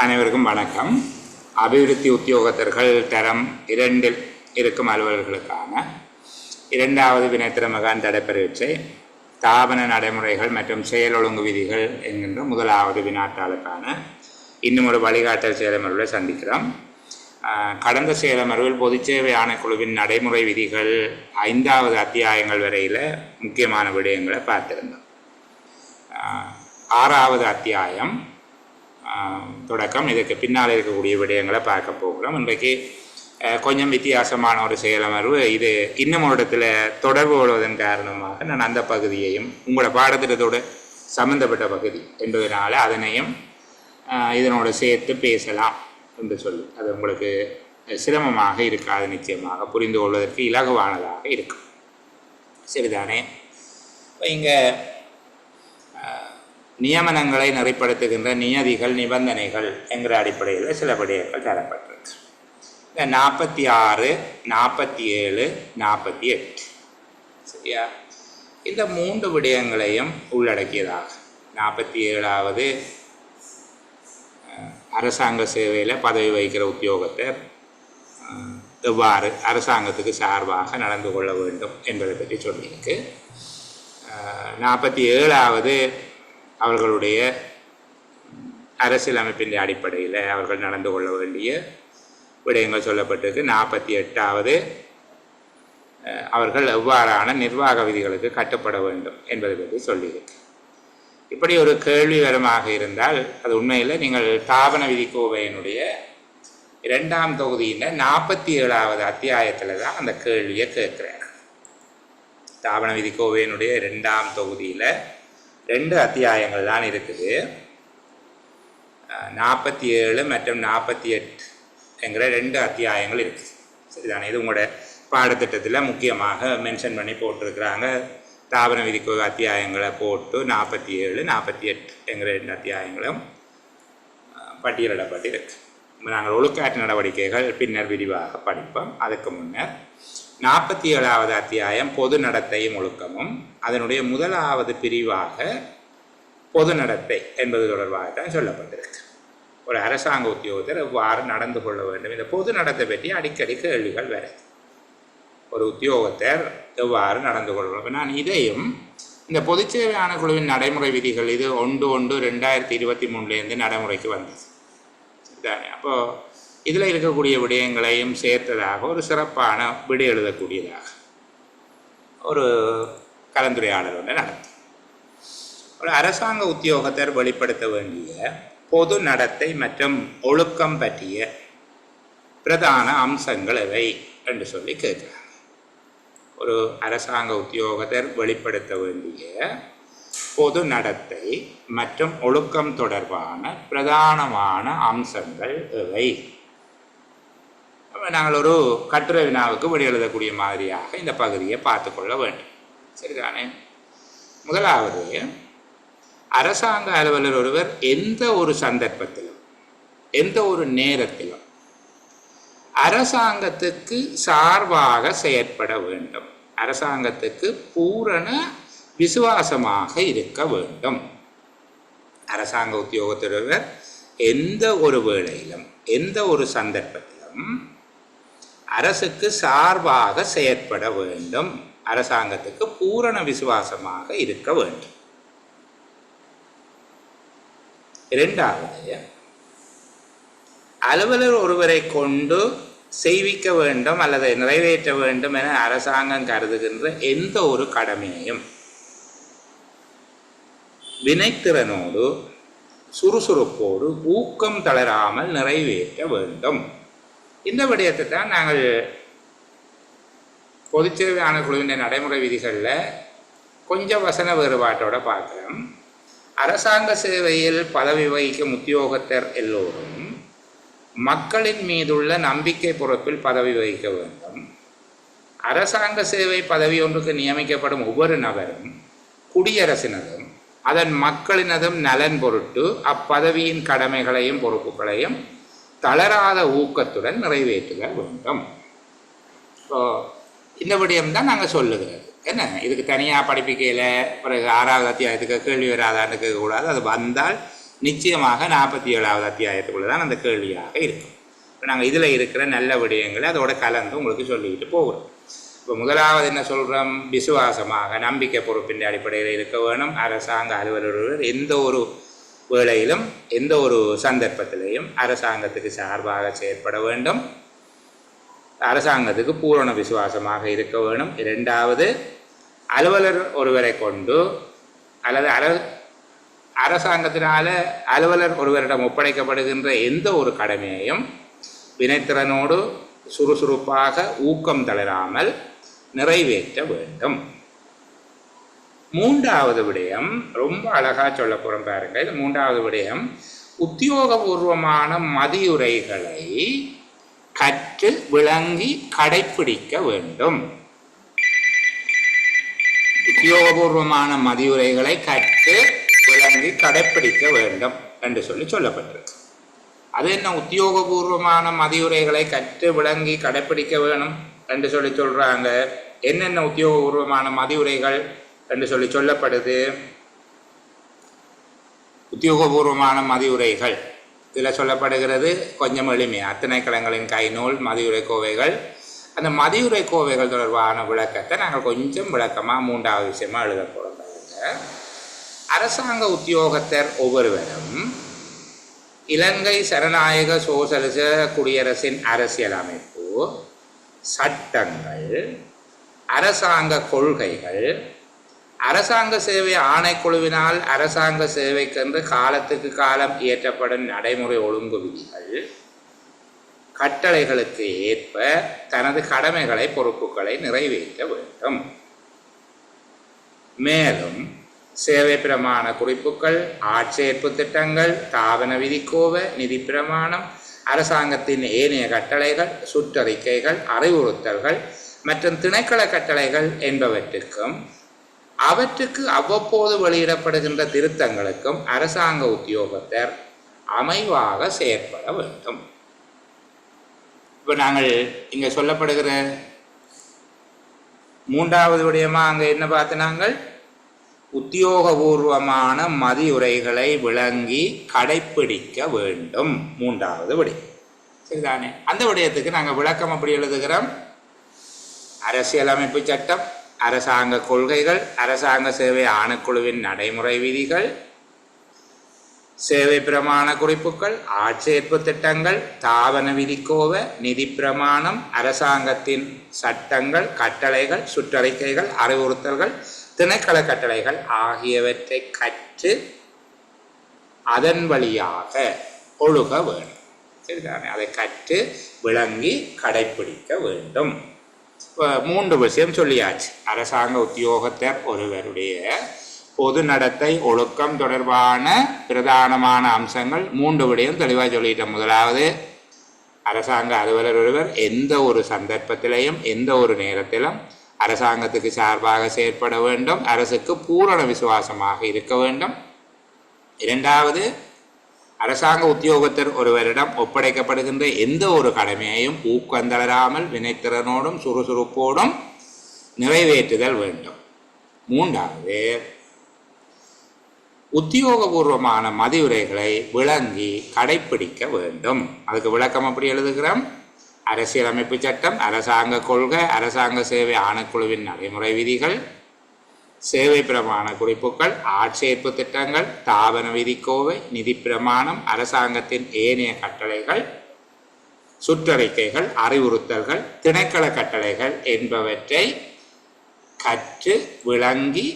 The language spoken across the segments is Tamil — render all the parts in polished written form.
அனைவருக்கும் வணக்கம். அபிவிருத்தி உத்தியோகத்தர்கள் தரம் 2 இருக்கும் அலுவலர்களுக்கான 2வது வினைத்திற மகான் தடைப்பரீட்சை தாபன நடைமுறைகள் மற்றும் செயல் ஒழுங்கு விதிகள் என்கின்ற 1வது வினாத்தாளுக்கான இன்னும் ஒரு வழிகாட்டல் செயலமர்வை சந்திக்கிறோம். கடந்த செயலமர்வில் பொதுச்சேவை ஆணைக்குழுவின் நடைமுறை விதிகள் 5வது அத்தியாயங்கள் வரையில் முக்கியமான விடயங்களை பார்த்திருந்தோம். 6வது அத்தியாயம் தொடக்கம் இதற்கு பின்னால் இருக்கக்கூடிய விடயங்களை பார்க்க போகிறோம். இன்றைக்கு கொஞ்சம் வித்தியாசமான ஒரு செயலமர்வு. இது இன்னும் ஒரு இடத்துல தொடர்பு கொள்வதன் காரணமாக நான் அந்த பகுதியையும் உங்களோட பாடத்திட்டத்தோடு சம்பந்தப்பட்ட பகுதி என்பதனால அதனையும் இதனோடு சேர்த்து பேசலாம் என்று சொல்லி அது உங்களுக்கு சிரமமாக இருக்காது, நிச்சயமாக புரிந்து கொள்வதற்கு இலகுவானதாக இருக்கும். சரிதானே? இங்கே நியமனங்களை நெறிப்படுத்துகின்ற நியதிகள் நிபந்தனைகள் என்கிற அடிப்படையில் சில விடயங்கள் தரப்பட்டிருக்கு. இந்த 46, 47, 48 சரியா? இந்த 3 விடயங்களையும் உள்ளடக்கியதாக 47வது அரசாங்க சேவையில் பதவி வகிக்கிற உத்தியோகத்தர் எவ்வாறு அரசாங்கத்துக்கு சார்பாக நடந்து கொள்ள வேண்டும் என்பதை பற்றி சொல்லியிருக்கு. 47வது அவர்களுடைய அரசியலமைப்பின் அடிப்படையில் அவர்கள் நடந்து கொள்ள வேண்டிய விடயங்கள் சொல்லப்பட்டிருக்கு. 48வது அவர்கள் எவ்வாறான நிர்வாக விதிகளுக்கு கட்டுப்பட வேண்டும் என்பதை பற்றி சொல்லியிருக்கு. இப்படி ஒரு கேள்வி வரமாக இருந்தால் அது உண்மையில் நீங்கள் தாபன விதி கோவையினுடைய 2ஆம் தொகுதியில் 47வது அத்தியாயத்தில் தான் அந்த கேள்வியை கேட்குறாங்க. தாபன விதி கோவையினுடைய 2ஆம் தொகுதியில் 2 அத்தியாயங்கள் தான் இருக்குது. 47 மற்றும் 48 என்கிற 2 அத்தியாயங்கள் இருக்குது. சரிதானே? இது உங்களோட பாடத்திட்டத்தில் முக்கியமாக மென்ஷன் பண்ணி போட்டிருக்கிறாங்க. தாபன விதிக்கு அத்தியாயங்களை போட்டு 47, 48 என்கிற 2 அத்தியாயங்களும் பட்டியலிடப்பட்டிருக்கு. நாங்கள் ஒழுக்காற்று நடவடிக்கைகள் பின்னர் விரிவாக படிப்போம். அதுக்கு முன்னர் 47வது அத்தியாயம் பொது நடத்தையும் ஒழுக்கமும் அதனுடைய 1வது பிரிவாக பொது நடத்தை என்பது தொடர்பாக தான் சொல்லப்பட்டிருக்கு. ஒரு அரசாங்க உத்தியோகத்தர் எவ்வாறு நடந்து கொள்ள வேண்டும், இந்த பொது நடத்தை பற்றி அடிக்கடி கேள்விகள் வருது. ஒரு உத்தியோகத்தர் எவ்வாறு நடந்து கொள்வோம். நான் இதையும் இந்த பொதுச்சேவை ஆணைக்குழுவின் நடைமுறை விதிகள் இது 1/1/2023 நடைமுறைக்கு வந்தது. சரிதானே? அப்போது இதில் இருக்கக்கூடிய விடயங்களையும் சேர்த்ததாக ஒரு சிறப்பான விடை எழுதக்கூடியதாக ஒரு கலந்துரையாடல் ஒன்று நடத்தும். ஒரு அரசாங்க உத்தியோகத்தர் வெளிப்படுத்த வேண்டிய பொது நடத்தை மற்றும் ஒழுக்கம் பற்றிய பிரதான அம்சங்கள் எவை என்று சொல்லி கேட்குறாங்க. ஒரு அரசாங்க உத்தியோகத்தர் வெளிப்படுத்த வேண்டிய பொது நடத்தை மற்றும் ஒழுக்கம் தொடர்பான பிரதானமான அம்சங்கள் எவை? நாங்கள் ஒரு கட்டுரை வினாவுக்கு விடை எழுதக்கூடிய மாதிரியாக இந்த பகுதியை பார்த்து கொள்ள வேண்டும். சரிதானே? முதலாவது, அரசாங்க அலுவலர் ஒருவர் எந்த ஒரு சந்தர்ப்பத்திலும் எந்த ஒரு நேரத்திலும் அரசாங்கத்துக்கு சார்பாக செயற்பட வேண்டும். அரசாங்கத்துக்கு பூரண விசுவாசமாக இருக்க வேண்டும். அரசாங்க உத்தியோகத்தர் எந்த ஒரு வேளையிலும் எந்த ஒரு சந்தர்ப்பத்திலும் அரசுக்கு சார்பாக செயற்பட வேண்டும். அரசாங்கத்துக்கு பூரண விசுவாசமாக இருக்க வேண்டும். 2வது, அலுவலர் ஒருவரை கொண்டு செய்விக்க வேண்டும் அல்லது நிறைவேற்ற வேண்டும் என அரசாங்கம் கருதுகின்ற எந்த ஒரு கடமையையும் வினைத்திறனோடு சுறுசுறுப்போடு ஊக்கம் தளராமல் நிறைவேற்ற வேண்டும். இந்த விடயத்தை தான் நாங்கள் பொதுச்சேவை ஆணைக்குழுவின் நடைமுறை விதிகளில் கொஞ்சம் வசன வேறுபாட்டோடு பார்க்குறோம். அரசாங்க சேவையில் பதவி வகிக்கும் உத்தியோகத்தர் எல்லோரும் மக்களின் மீதுள்ள நம்பிக்கை பொறுப்பில் பதவி வகிக்க வேண்டும். அரசாங்க சேவை பதவி ஒன்றுக்கு நியமிக்கப்படும் ஒவ்வொரு நபரும் குடியரசினதும் அதன் மக்களினதும் நலன் பொருட்டு அப்பதவியின் கடமைகளையும் பொறுப்புகளையும் தளராத ஊக்கத்துடன் நிறைவேற்றுதல் வேண்டும். ஸோ இந்த விடயம்தான் நாங்கள் சொல்லுகிறது. என்ன இதுக்கு தனியாக படிப்பிக்கையில் பிறகு 6வது அத்தியாயத்துக்கு கேள்வி வராதான்னு கேட்கக்கூடாது. அது வந்தால் நிச்சயமாக 47வது அத்தியாயத்துக்குள்ள தான் அந்த கேள்வியாக இருக்கும். இப்போ நாங்கள் இதில் இருக்கிற நல்ல விடயங்களை அதோட கலந்து உங்களுக்கு சொல்லிக்கிட்டு போகிறோம். இப்போ முதலாவது என்ன சொல்கிறோம்? விசுவாசமாக நம்பிக்கை பொறுப்பின் அடிப்படையில் இருக்க வேணும். அரசாங்க அலுவலர்கள் எந்த ஒரு வேளையிலும் எந்த ஒரு சந்தர்ப்பத்திலையும் அரசாங்கத்துக்கு சார்பாக செயற்பட வேண்டும். அரசாங்கத்துக்கு பூரண விசுவாசமாக இருக்க வேணும். இரண்டாவது, அலுவலர் ஒருவரை கொண்டு அல்லது அரசாங்கத்தினால அலுவலர் ஒருவரிடம் ஒப்படைக்கப்படுகின்ற எந்த ஒரு கடமையையும் வினைத்திறனோடு சுறுசுறுப்பாக ஊக்கம் தளராமல் நிறைவேற்ற வேண்டும். மூன்றாவது விடயம் ரொம்ப அழகாக சொல்ல போகிறோம் பாருங்க. இது மூன்றாவது விடயம், உத்தியோகபூர்வமான மதியுரைகளை கற்று விளங்கி கடைப்பிடிக்க வேண்டும். உத்தியோகபூர்வமான மதியுரைகளை கற்று விளங்கி கடைப்பிடிக்க வேண்டும் என்று சொல்லப்பட்டிருக்கு. அது என்ன உத்தியோகபூர்வமான மதியுரைகளை கற்று விளங்கி கடைப்பிடிக்க வேணும் என்று சொல்கிறாங்க? என்னென்ன உத்தியோகபூர்வமான மதியுரைகள் என்று சொல்லப்படுது? உத்தியோகபூர்வமான மதியுரைகள் இதில் சொல்லப்படுகிறது கொஞ்சம் எளிமையாக, திணைக்களங்களின் கைநூல் மதியுரை கோவைகள். அந்த மதியுரை கோவைகள் தொடர்பான விளக்கத்தை நாங்கள் கொஞ்சம் விளக்கமாக மூன்றாவது விஷயமாக எழுத போகிறோம். அரசாங்க உத்தியோகத்தர் ஒவ்வொருவரும் இலங்கை சனநாயக சோசலிச குடியரசின் அரசியலமைப்பு, சட்டங்கள், அரசாங்க கொள்கைகள், அரசாங்க சேவை ஆணைக்குழுவினால் அரசாங்க சேவைக்கென்று காலத்துக்கு காலம் இயற்றப்படும் நடைமுறை ஒழுங்கு விதிகள், கட்டளைகளுக்கு ஏற்ப தனது கடமைகளை பொறுப்புகளை நிறைவேற்ற வேண்டும். மேலும் சேவை பிரமாண குறிப்புகள், ஆட்சேர்ப்பு திட்டங்கள், தாபன விதிக்கோவ, நிதி பிரமாணம், அரசாங்கத்தின் ஏனைய கட்டளைகள், சுற்றறிக்கைகள், அறிவுறுத்தல்கள் மற்றும் திணைக்கள கட்டளைகள் என்பவற்றுக்கும் அவற்றுக்கு அவ்வப்போது வெளியிடப்படுகின்ற திருத்தங்களுக்கும் அரசாங்க உத்தியோகத்தர் அமைவாக செயற்பட வேண்டும். இப்போ நாங்கள் இங்கே சொல்லப்படுகிற மூன்றாவது விடயமாக அங்கே என்ன பார்த்து, நாங்கள் உத்தியோகபூர்வமான மதியுரைகளை விளங்கி கடைப்பிடிக்க வேண்டும். மூன்றாவது விடயம் சரிதானே? அந்த விடயத்துக்கு நாங்கள் விளக்கம் அப்படி எழுதுகிறோம். அரசியலமைப்பு சட்டம், அரசாங்க கொள்கைகள், அரசாங்க சேவை ஆணைக்குழுவின் நடைமுறை விதிகள், சேவை பிரமாண குறிப்புகள், ஆட்சேர்ப்பு திட்டங்கள், தாபன விதிக்கோவ, நிதி பிரமாணம், அரசாங்கத்தின் சட்டங்கள், கட்டளைகள், சுற்றறிக்கைகள், அறிவுறுத்தல்கள், திணைக்கள கட்டளைகள் ஆகியவற்றை கற்று அதன் வழியாக ஒழுக வேண்டும். சரிதானே? அதை கற்று விளங்கி கடைப்பிடிக்க வேண்டும். மூன்று விஷயம் சொல்லியாச்சு. அரசாங்க உத்தியோகத்தர் ஒருவருடைய பொது நடத்தை ஒழுக்கம் தொடர்பான பிரதானமான அம்சங்கள் மூன்று விடயம் தெளிவாக சொல்லிட்டோம். முதலாவது, அரசாங்க அலுவலர் ஒருவர் எந்த ஒரு சந்தர்ப்பத்திலையும் எந்த ஒரு நேரத்திலும் அரசாங்கத்துக்கு சார்பாக செயற்பட வேண்டும், அரசுக்கு பூரண விசுவாசமாக இருக்க வேண்டும். இரண்டாவது, அரசாங்க உத்தியோகத்தர் ஒருவரிடம் ஒப்படைக்கப்படுகின்ற எந்த ஒரு கடமையையும் ஊக்கந்தளராமல் வினைத்திறனோடும் சுறுசுறுப்போடும் நிறைவேற்றுதல் வேண்டும். மூன்றாவது, உத்தியோகபூர்வமான மதியுரைகளை விளங்கி கடைப்பிடிக்க வேண்டும். அதுக்கு விளக்கம் அப்படி எழுதுகிறோம். அரசியலமைப்பு சட்டம், அரசாங்க கொள்கை, அரசாங்க சேவை ஆணைக்குழுவின் நடைமுறை விதிகள், சேவை பிரமாண குறிப்புகள், ஆட்சேர்ப்பு திட்டங்கள், தாபன விதிக்கோவை, நிதி பிரமாணம், அரசாங்கத்தின் ஏனைய கட்டளைகள், சுற்றறிக்கைகள், அறிவுறுத்தல்கள், திணைக்கள கட்டளைகள் என்பவற்றை கற்று விளங்கி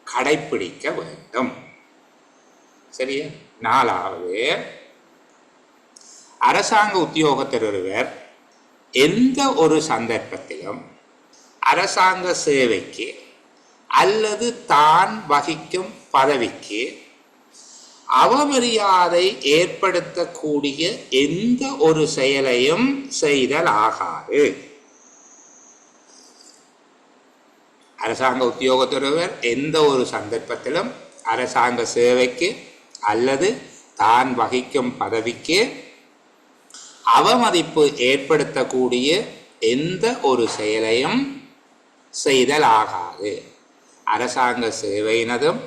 கடைப்பிடிக்க வேண்டும். சரியா? நாலாவது, அரசாங்க உத்தியோகத்தர் ஒருவர் எந்த ஒரு சந்தர்ப்பத்திலும் அரசாங்க சேவைக்கு அல்லது தான் வகிக்கும் பதவிக்கு அவமரியாதை ஏற்படுத்தக்கூடிய எந்த ஒரு செயலையும் செய்தல் ஆகாது. அரசாங்க உத்தியோகத்தொருவர் எந்த ஒரு சந்தர்ப்பத்திலும் அரசாங்க சேவைக்கு அல்லது தான் வகிக்கும் பதவிக்கு அவமதிப்பு ஏற்படுத்தக்கூடிய எந்த ஒரு செயலையும் செய்தல் ஆகாது. அரசாங்க சேவையினதும்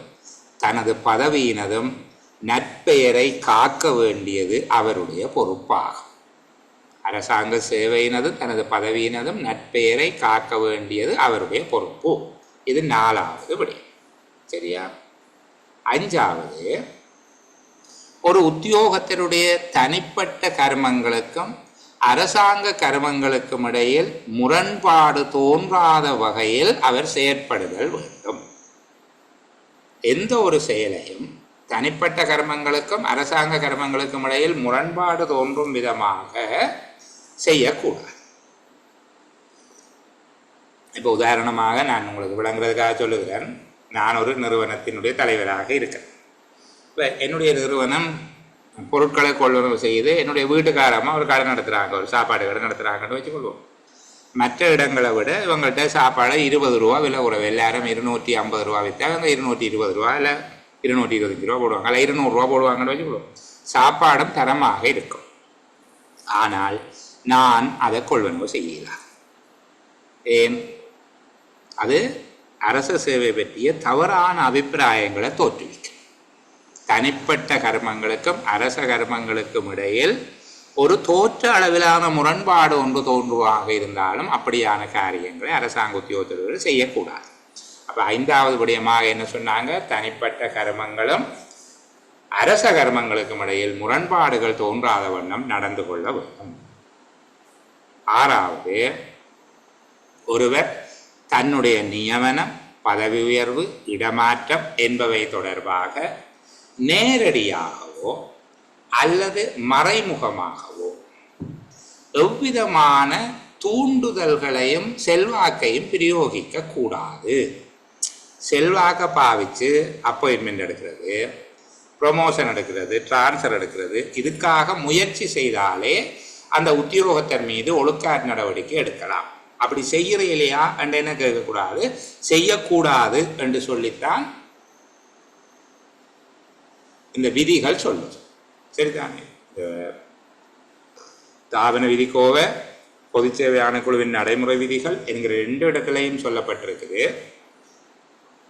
தனது பதவியினதும் நற்பெயரை காக்க வேண்டியது அவருடைய பொறுப்பாகும். அரசாங்க சேவையினதும் தனது பதவியினதும் நற்பெயரை காக்க வேண்டியது அவருடைய பொறுப்பு. இது 4வது படி. சரியா? 5வது, ஒரு உத்தியோகத்தினுடைய தனிப்பட்ட கர்மங்களுக்கும் அரசாங்க கர்மங்களுக்கும் இடையில் முரண்பாடு தோன்றாத வகையில் அவர் செயற்படுதல் வேண்டும். எந்த ஒரு செயலையும் தனிப்பட்ட கர்மங்களுக்கும் அரசாங்க கர்மங்களுக்கும் இடையில் முரண்பாடு தோன்றும் விதமாக செய்யக்கூடாது. இப்போ உதாரணமாக நான் உங்களுக்கு விளங்குறதுக்காக சொல்லுகிறேன். நான் ஒரு நிறுவனத்தினுடைய தலைவராக இருக்கிறேன். இப்போ என்னுடைய நிறுவனம் பொருட்களை கொள்வனவு செய்து என்னுடைய வீட்டுக்காரமாக ஒரு கடை நடத்துகிறாங்க, ஒரு சாப்பாடு கடை நடத்துகிறாங்கன்னு வச்சுக்கொள்வோம். மற்ற இடங்களை விட இவங்கள்ட்ட சாப்பாடு 20 ரூபா விலை குறைவு. எல்லாரும் 250 ரூபா விற்றா அவங்க 220 ரூபா இல்லை 225 ரூபா போடுவாங்க, இல்லை 200 ரூபா போடுவாங்கன்னு வச்சுக்கொள்வோம். சாப்பாடும் தரமாக இருக்கும். ஆனால் நான் அதை கொள்வனவு செய்யலாம். ஏன்? அது அரச சேவை பற்றிய தவறான அபிப்பிராயங்களை தோற்றுவிக்கும். தனிப்பட்ட கர்மங்களுக்கும் அரச கர்மங்களுக்கும் இடையில் ஒரு தோற்ற அளவிலான முரண்பாடு ஒன்று தோன்றுவாக இருந்தாலும் அப்படியான காரியங்களை அரசாங்க உத்தியோகத்தர்கள் செய்யக்கூடாது. அப்போ 5வது விடயமாக என்ன சொன்னாங்க? தனிப்பட்ட கர்மங்களும் அரச கர்மங்களுக்கும் இடையில் முரண்பாடுகள் தோன்றாத வண்ணம் நடந்து கொள்ள வேண்டும். 6வது, ஒருவர் தன்னுடைய நியமனம், பதவி உயர்வு, இடமாற்றம் என்பவை தொடர்பாக நேரடியாகவோ அல்லது மறைமுகமாகவோ எவ்விதமான தூண்டுதல்களையும் செல்வாக்கையும் பிரயோகிக்க கூடாது. செல்வாக்கை பாவிச்சு அப்பாயின்மெண்ட் எடுக்கிறது, ப்ரொமோஷன் எடுக்கிறது, டிரான்ஸ்ஃபர் எடுக்கிறது, இதுக்காக முயற்சி செய்தாலே அந்த உத்தியோகத்தின் மீது ஒழுக்காற்று நடவடிக்கை எடுக்கலாம். அப்படி செய்கிற இல்லையா என்று என்ன கேட்கக்கூடாது, செய்யக்கூடாது என்று சொல்லித்தான் இந்த விதிகள் சொல்லுது. சரிதானே? தாபன விதிக்கோவை பொது சேவை ஆணைக்குழுவின் நடைமுறை விதிகள் என்கிற 2 இடத்துலையும் சொல்லப்பட்டிருக்குது.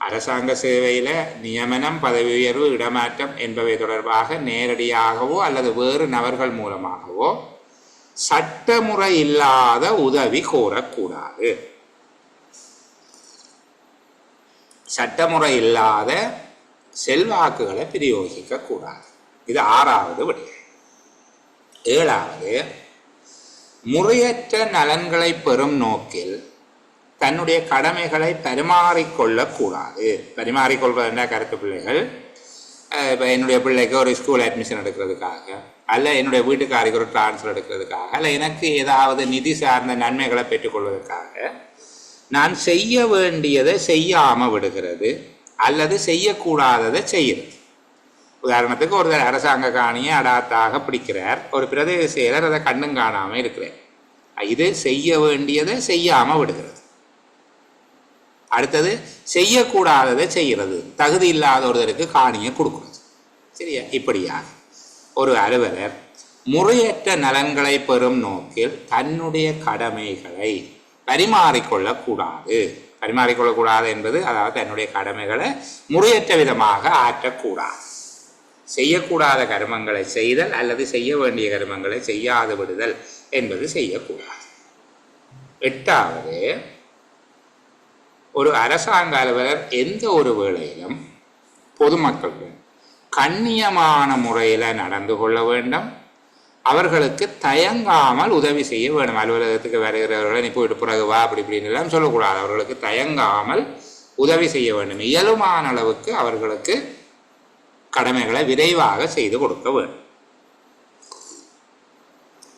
அரசாங்க சேவையில் நியமனம், பதவி உயர்வு, இடமாற்றம் என்பவை தொடர்பாக நேரடியாகவோ அல்லது வேறு நபர்கள் மூலமாகவோ சட்டமுறை இல்லாத உதவி கோரக்கூடாது. சட்டமுறை இல்லாத செல்வாக்குகளை பிரயோகிக்க கூடாது. இது 6வது விடயம். 7வது, முறையற்ற நலன்களை பெறும் நோக்கில் தன்னுடைய கடமைகளை பரிமாறிக்கொள்ளக்கூடாது. பரிமாறிக்கொள்வதுன்னா கருத்து பிள்ளைகள், இப்போ என்னுடைய பிள்ளைக்கு ஒரு ஸ்கூல் அட்மிஷன் எடுக்கிறதுக்காக, அல்ல என்னுடைய வீட்டுக்காரிக்கு ஒரு டிரான்ஸ்ஃபர் எடுக்கிறதுக்காக, அல்ல எனக்கு ஏதாவது நிதி சார்ந்த நன்மைகளை பெற்றுக்கொள்வதற்காக நான் செய்ய வேண்டியதை செய்யாமல் விடுகிறது அல்லது செய்யக்கூடாததை செய்கிறது. உதாரணத்துக்கு ஒருத்தர் அரசாங்க காணியை அடாத்தாக பிடிக்கிறார், ஒரு பிரதேச செயலர் அதை கண்ணும் காணாமல் இருக்கிறார். இது செய்ய வேண்டியதை செய்யாமல் விடுகிறது. அடுத்தது செய்யக்கூடாததை செய்கிறது, தகுதி இல்லாத ஒருத்தருக்கு காணியை கொடுக்குறது. சரியா? இப்படியாக ஒரு அலுவலர் முறையற்ற நலன்களை பெறும் நோக்கில் தன்னுடைய கடமைகளை பரிமாறிக்கொள்ளக்கூடாது. பரிமாறிக்கொள்ளக்கூடாது என்பது அதாவது தன்னுடைய கடமைகளை முறையற்ற விதமாக ஆற்றக்கூடாது. செய்யக்கூடாத கர்மங்களை செய்தல் அல்லது செய்ய வேண்டிய கர்மங்களை செய்யாது விடுதல் என்பது செய்யக்கூடாது. 8வது, ஒரு அரசாங்க அலுவலர் எந்த ஒரு வேளையிலும் பொதுமக்களுடன் கண்ணியமான முறையில் நடந்து கொள்ள வேண்டும். அவர்களுக்கு தயங்காமல் உதவி செய்ய வேண்டும். அலுவலகத்துக்கு வருகிறவர்களை நீ போயிட்டு பிறகு வா அப்படி இப்படின்னு எல்லாம் சொல்லக்கூடாது. அவர்களுக்கு தயங்காமல் உதவி செய்ய வேண்டும். இயலுமான அளவுக்கு அவர்களுக்கு கடமைகளை விரைவாக செய்து கொடுக்க வேண்டும்.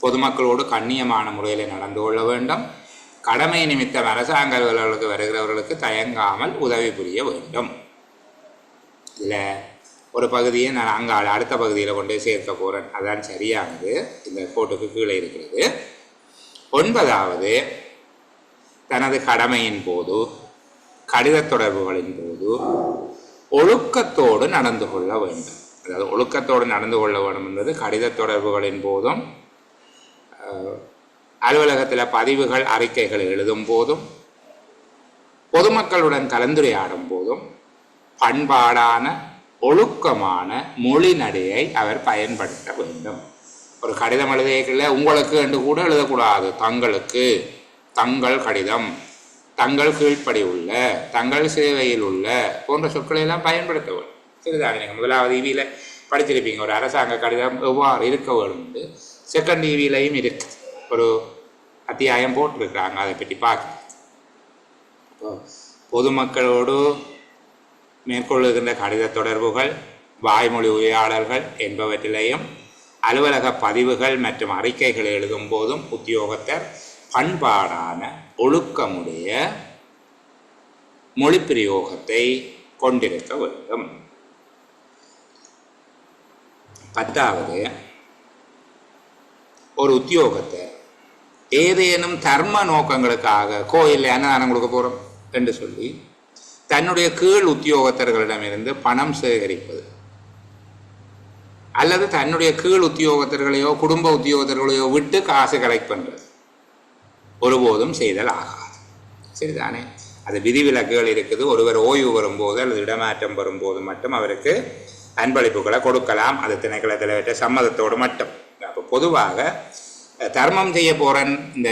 பொதுமக்களோடு கண்ணியமான முறையில் நடந்து கொள்ள வேண்டும். கடமை நிமித்தம் அரசாங்க அலுவலர்களுக்கு வருகிறவர்களுக்கு தயங்காமல் உதவி புரிய வேண்டும். இதில் ஒரு பகுதியை நான் அங்கே அடுத்த பகுதியில் கொண்டு சேர்க்க போகிறேன். அதான் சரியானது. இந்த கோட்டுக்கு கீழே இருக்கிறது. 9வது, தனது கடமையின் போது, கடித தொடர்புகளின் போது ஒழுக்கத்தோடு நடந்து கொள்ள வேண்டும். அதாவது ஒழுக்கத்தோடு நடந்து கொள்ள வேண்டும் என்பது கடித தொடர்புகளின் போதும், அலுவலகத்தில் பதிவுகள் அறிக்கைகள் எழுதும் போதும், பொதுமக்களுடன் கலந்துரையாடும் போதும் பண்பாடான ஒழுக்கமான மொழி நடையை அவர் பயன்படுத்த வேண்டும். ஒரு கடிதம் எழுதியக்குள்ள உங்களுக்கு என்று கூட எழுதக்கூடாது. தங்களுக்கு, தங்கள் கடிதம், தங்கள் கீழ்ப்படி உள்ள, தங்கள் சேவையில் உள்ள போன்ற சொற்களை எல்லாம் பயன்படுத்த வேண்டும். சரிதாங்க. நீங்கள் முதலாவது ஈவியில் படிச்சிருப்பீங்க ஒரு அரசாங்க கடிதம் எவ்வாறு இருக்க வேண்டும். செகண்ட் ஈவிலையும் இருக்கு, ஒரு அத்தியாயம் போட்டிருக்கிறாங்க, அதை பற்றி பார்க்க. பொதுமக்களோடு மேற்கொள்ளுகின்ற கடித தொடர்புகள், வாய்மொழி உரையாடல்கள் என்பவற்றிலையும் அலுவலக பதிவுகள் மற்றும் அறிக்கைகள் எழுதும் போதும் உத்தியோகத்தர் பண்பாடான ஒழுக்கமுடைய மொழி பிரயோகத்தை கொண்டிருக்க வேண்டும். 10வது, ஒரு உத்தியோகத்தர் ஏதேனும் தர்ம நோக்கங்களுக்காக கோயிலில் அன்னதானம் கொடுக்க போகிறோம் என்று சொல்லி தன்னுடைய கீழ் உத்தியோகத்தர்களிடமிருந்து பணம் சேகரிப்பது அல்லது தன்னுடைய கீழ் உத்தியோகத்தர்களையோ குடும்ப உத்தியோகத்தர்களையோ விட்டு காசு கலெக்ட் பண்ணுறது ஒருபோதும் செய்தல் ஆகாது. சரிதானே? அது விதிவிலக்குகள் இருக்குது. ஒருவர் ஓய்வு வரும்போது அல்லது இடமாற்றம் வரும்போது மட்டும் அவருக்கு அன்பளிப்புகளை கொடுக்கலாம். அது திணைக்களத்தில் வைத்த சம்மதத்தோடு மட்டும். அப்போ பொதுவாக தர்மம் செய்ய போகிறேன், இந்த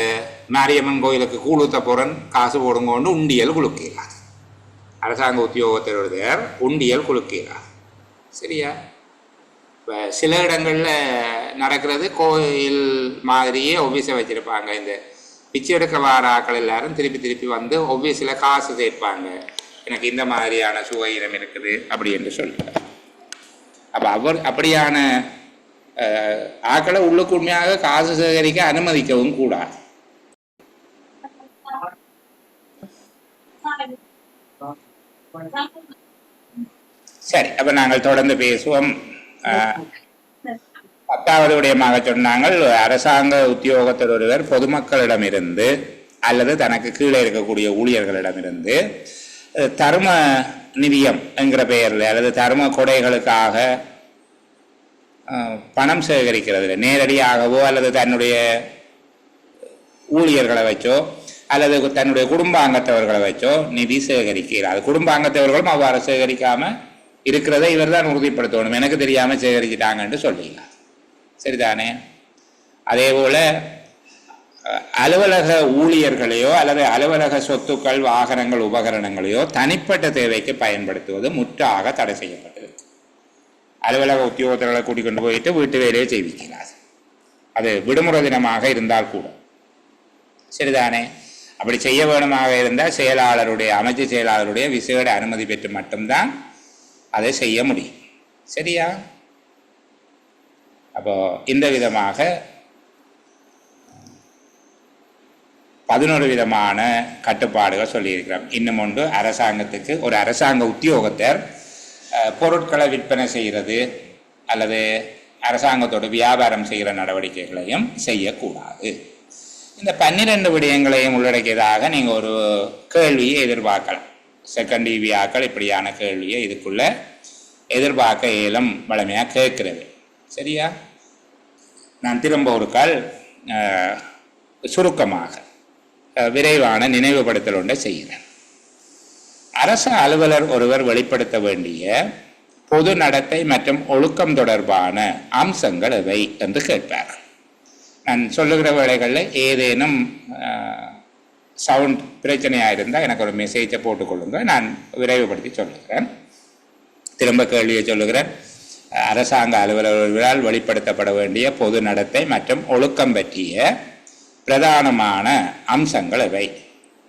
மாரியம்மன் கோயிலுக்கு கூழுத்த போகிறேன், காசு போடுங்கொண்டு உண்டியல் குலுக்கிறார். அரசாங்க உத்தியோகத்தர் உண்டியல் குலுக்கிறார். சரியா? இப்போ சில இடங்களில் நடக்கிறது, கோயில் மாதிரியே ஒபிஸை வச்சுருப்பாங்க. இந்த பிச்சை எடுக்க வார ஆக்கள் எல்லாரும் திருப்பி திருப்பி வந்து ஒபிஸில் காசு சேர்ப்பாங்க, எனக்கு இந்த மாதிரியான சுவையினம் இருக்குது அப்படி என்று சொல்கிறார். அப்போ அப்படியான ஆக்களை உள்ளுக்கு உண்மையாக காசு சேகரிக்க அனுமதிக்கவும் கூடாது. சரி, அப்ப நாங்கள் தொடர்ந்து பேசுவோம். 10வது விடயமாக சொன்னாங்கள், அரசாங்க உத்தியோகத்தர் ஒருவர் பொதுமக்களிடமிருந்து அல்லது தனக்கு கீழே இருக்கக்கூடிய ஊழியர்களிடமிருந்து தர்ம நிதியம் என்கிற பெயரில் அல்லது தர்ம கொடைகளுக்காக பணம் சேகரிக்கிறது நேரடியாகவோ அல்லது தன்னுடைய ஊழியர்களை வச்சோ அல்லது தன்னுடைய குடும்பாங்கத்தவர்களை வச்சோ நிதி சேகரிக்கிறார். குடும்பாங்கத்தவர்களும் அவ்வாறு சேகரிக்காமல் இருக்கிறத இவர் தான் உறுதிப்படுத்தணும். எனக்கு தெரியாமல் சேகரிச்சிட்டாங்கன்னு சொல்லிடலாம். சரிதானே? அதே போல அலுவலக ஊழியர்களையோ அல்லது அலுவலக சொத்துக்கள், வாகனங்கள், உபகரணங்களையோ தனிப்பட்ட தேவைக்கு பயன்படுத்துவது முற்றாக தடை செய்யப்பட்டது. அலுவலக உத்தியோகத்தர்களை கூட்டிக் கொண்டு போயிட்டு வீட்டு வேலையை செய்விக்கிறார், அது விடுமுறை தினமாக இருந்தால் கூட. சரிதானே? அப்படி செய்ய வேணுமாக இருந்தால் செயலாளருடைய, அமைச்சு செயலாளருடைய விசேட அனுமதி பெற்று மட்டும்தான் அதை செய்ய முடியும். சரியா? அப்போ இந்த விதமாக 11 விதமான கட்டுப்பாடுகள் சொல்லியிருக்கிறோம். இன்னும் ஒன்று, அரசாங்கத்துக்கு ஒரு அரசாங்க உத்தியோகத்தர் பொருட்களை விற்பனை செய்கிறது அல்லது அரசாங்கத்தோடு வியாபாரம் செய்கிற நடவடிக்கைகளையும் செய்யக்கூடாது. இந்த 12 விடயங்களையும் உள்ளடக்கியதாக நீங்கள் ஒரு கேள்வியை எதிர்பார்க்கலாம். செகண்ட் ஈவியாக்கள் இப்படியான கேள்வியை இதுக்குள்ள எதிர்பார்க்க இயலும் வளமையாக கேட்கிறது. சரியா? நான் திரும்ப ஒரு கால் சுருக்கமாக விரைவான நினைவுபடுத்தல் ஒன்றை செய்கிறேன். அரசு அலுவலர் ஒருவர் வெளிப்படுத்த வேண்டிய பொது நடத்தை மற்றும் ஒழுக்கம் தொடர்பான அம்சங்கள் எவை என்று கேட்பார்கள். நான் சொல்லுகிற வேளைகளில் ஏதேனும் சவுண்ட் பிரச்சனையாக இருந்தால் எனக்கு ஒரு மெசேஜை போட்டுக்கொள்ளுங்க, நான் விரைவுபடுத்தி சொல்லுகிறேன். திரும்ப கேள்வியை சொல்லுகிறேன். அரசாங்க அலுவலர்களால் வெளிப்படுத்தப்பட வேண்டிய பொது நடத்தை மற்றும் ஒழுக்கம் பற்றிய பிரதானமான அம்சங்கள் எவை?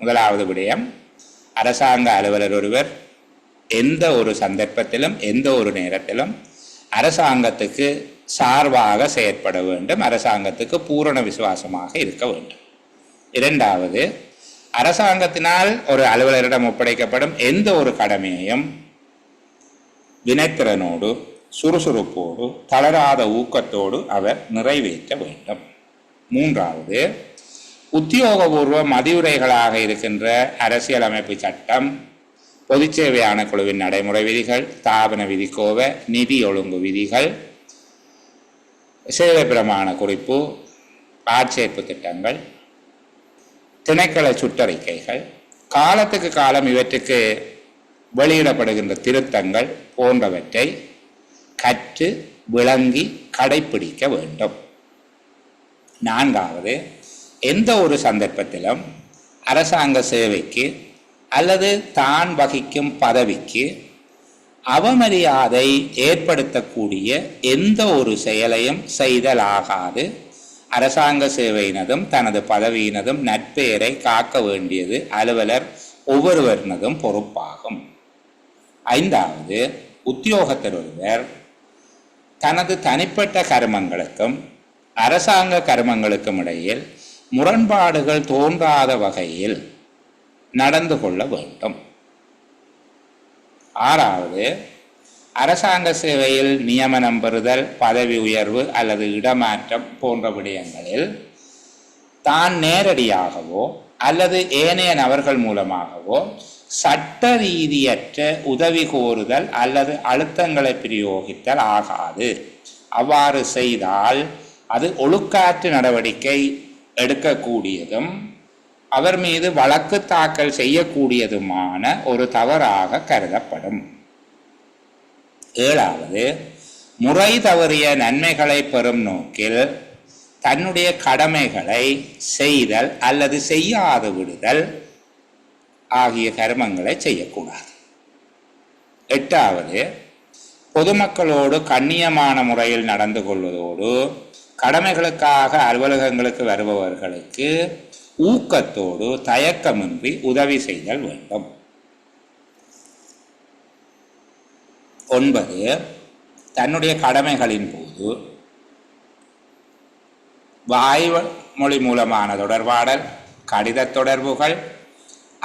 முதலாவது விடயம், அரசாங்க அலுவலர் ஒருவர் எந்த ஒரு சந்தர்ப்பத்திலும் எந்த ஒரு நேரத்திலும் அரசாங்கத்துக்கு சார்பாக செயற்பட வேண்டும், அரசாங்கத்துக்கு பூரண விசுவாசமாக இருக்க வேண்டும். இரண்டாவது, அரசாங்கத்தினால் ஒரு அலுவலரிடம் ஒப்படைக்கப்படும் எந்த ஒரு கடமையையும் வினைத்திறனோடு, சுறுசுறுப்போடு, தளராத ஊக்கத்தோடு அவர் நிறைவேற்ற வேண்டும். மூன்றாவது, உத்தியோகபூர்வ மதியுரைகளாக இருக்கின்ற அரசியலமைப்பு சட்டம், பொதுச்சேவை ஆணைக்குழுவின் நடைமுறை விதிகள், ஸ்தாபன விதிக்கோவை, நிதி ஒழுங்கு விதிகள், சேவை பிரமாண குறிப்பு, ஆட்சேர்ப்பு திட்டங்கள், திணைக்கள சுற்றறிக்கைகள், காலத்துக்கு காலம் இவற்றுக்கு வெளியிடப்படுகின்ற திருத்தங்கள் போன்றவற்றை கற்று விளங்கி கடைப்பிடிக்க வேண்டும். நான்காவது, எந்த ஒரு சந்தர்ப்பத்திலும் அரசாங்க சேவைக்கு அல்லது தான் வகிக்கும் பதவிக்கு அவமரியாதை ஏற்படுத்தக்கூடிய எந்த ஒரு செயலையும் செய்தலாகாது. அரசாங்க சேவையினதும் தனது பதவியினதும் நற்பெயரை காக்க வேண்டியது அலுவலர் ஒவ்வொருவரினதும் பொறுப்பாகும். ஐந்தாவது, உத்தியோகத்தர் ஒருவர் தனது தனிப்பட்ட கர்மங்களுக்கும் அரசாங்க கர்மங்களுக்கும் இடையில் முரண்பாடுகள் தோன்றாத வகையில் நடந்து கொள்ள வேண்டும். ஆறாவது, அரசாங்க சேவையில் நியமனம் பெறுதல், பதவி உயர்வு அல்லது இடமாற்றம் போன்ற விடயங்களில் தான் நேரடியாகவோ அல்லது ஏனைய நபர்கள் மூலமாகவோ சட்ட ரீதியற்ற உதவி கோருதல் அல்லது அழுத்தங்களை பிரயோகித்தல் ஆகாது. அவ்வாறு செய்தால் அது ஒழுக்காற்று நடவடிக்கை எடுக்கக்கூடியதும் அவர் மீது வழக்கு தாக்கல் செய்யக்கூடியதுமான ஒரு தவறாக கருதப்படும். ஏழாவது, முறை தவறிய நன்மைகளை பெறும் நோக்கில் தன்னுடைய கடமைகளை செய்தல் அல்லது செய்யாது விடுதல் ஆகிய கர்மங்களை செய்யக்கூடாது. எட்டாவது, பொதுமக்களோடு கண்ணியமான முறையில் நடந்து கொள்வதோடு கடமைகளுக்காக அலுவலகங்களுக்கு வருபவர்களுக்கு ஊக்கத்தோடு தயக்கமின்றி உதவி செய்தல் வேண்டும். 9, தன்னுடைய கடமைகளின் போது வாய்மொழி மூலமான தொடர்பாடல், கடித தொடர்புகள்,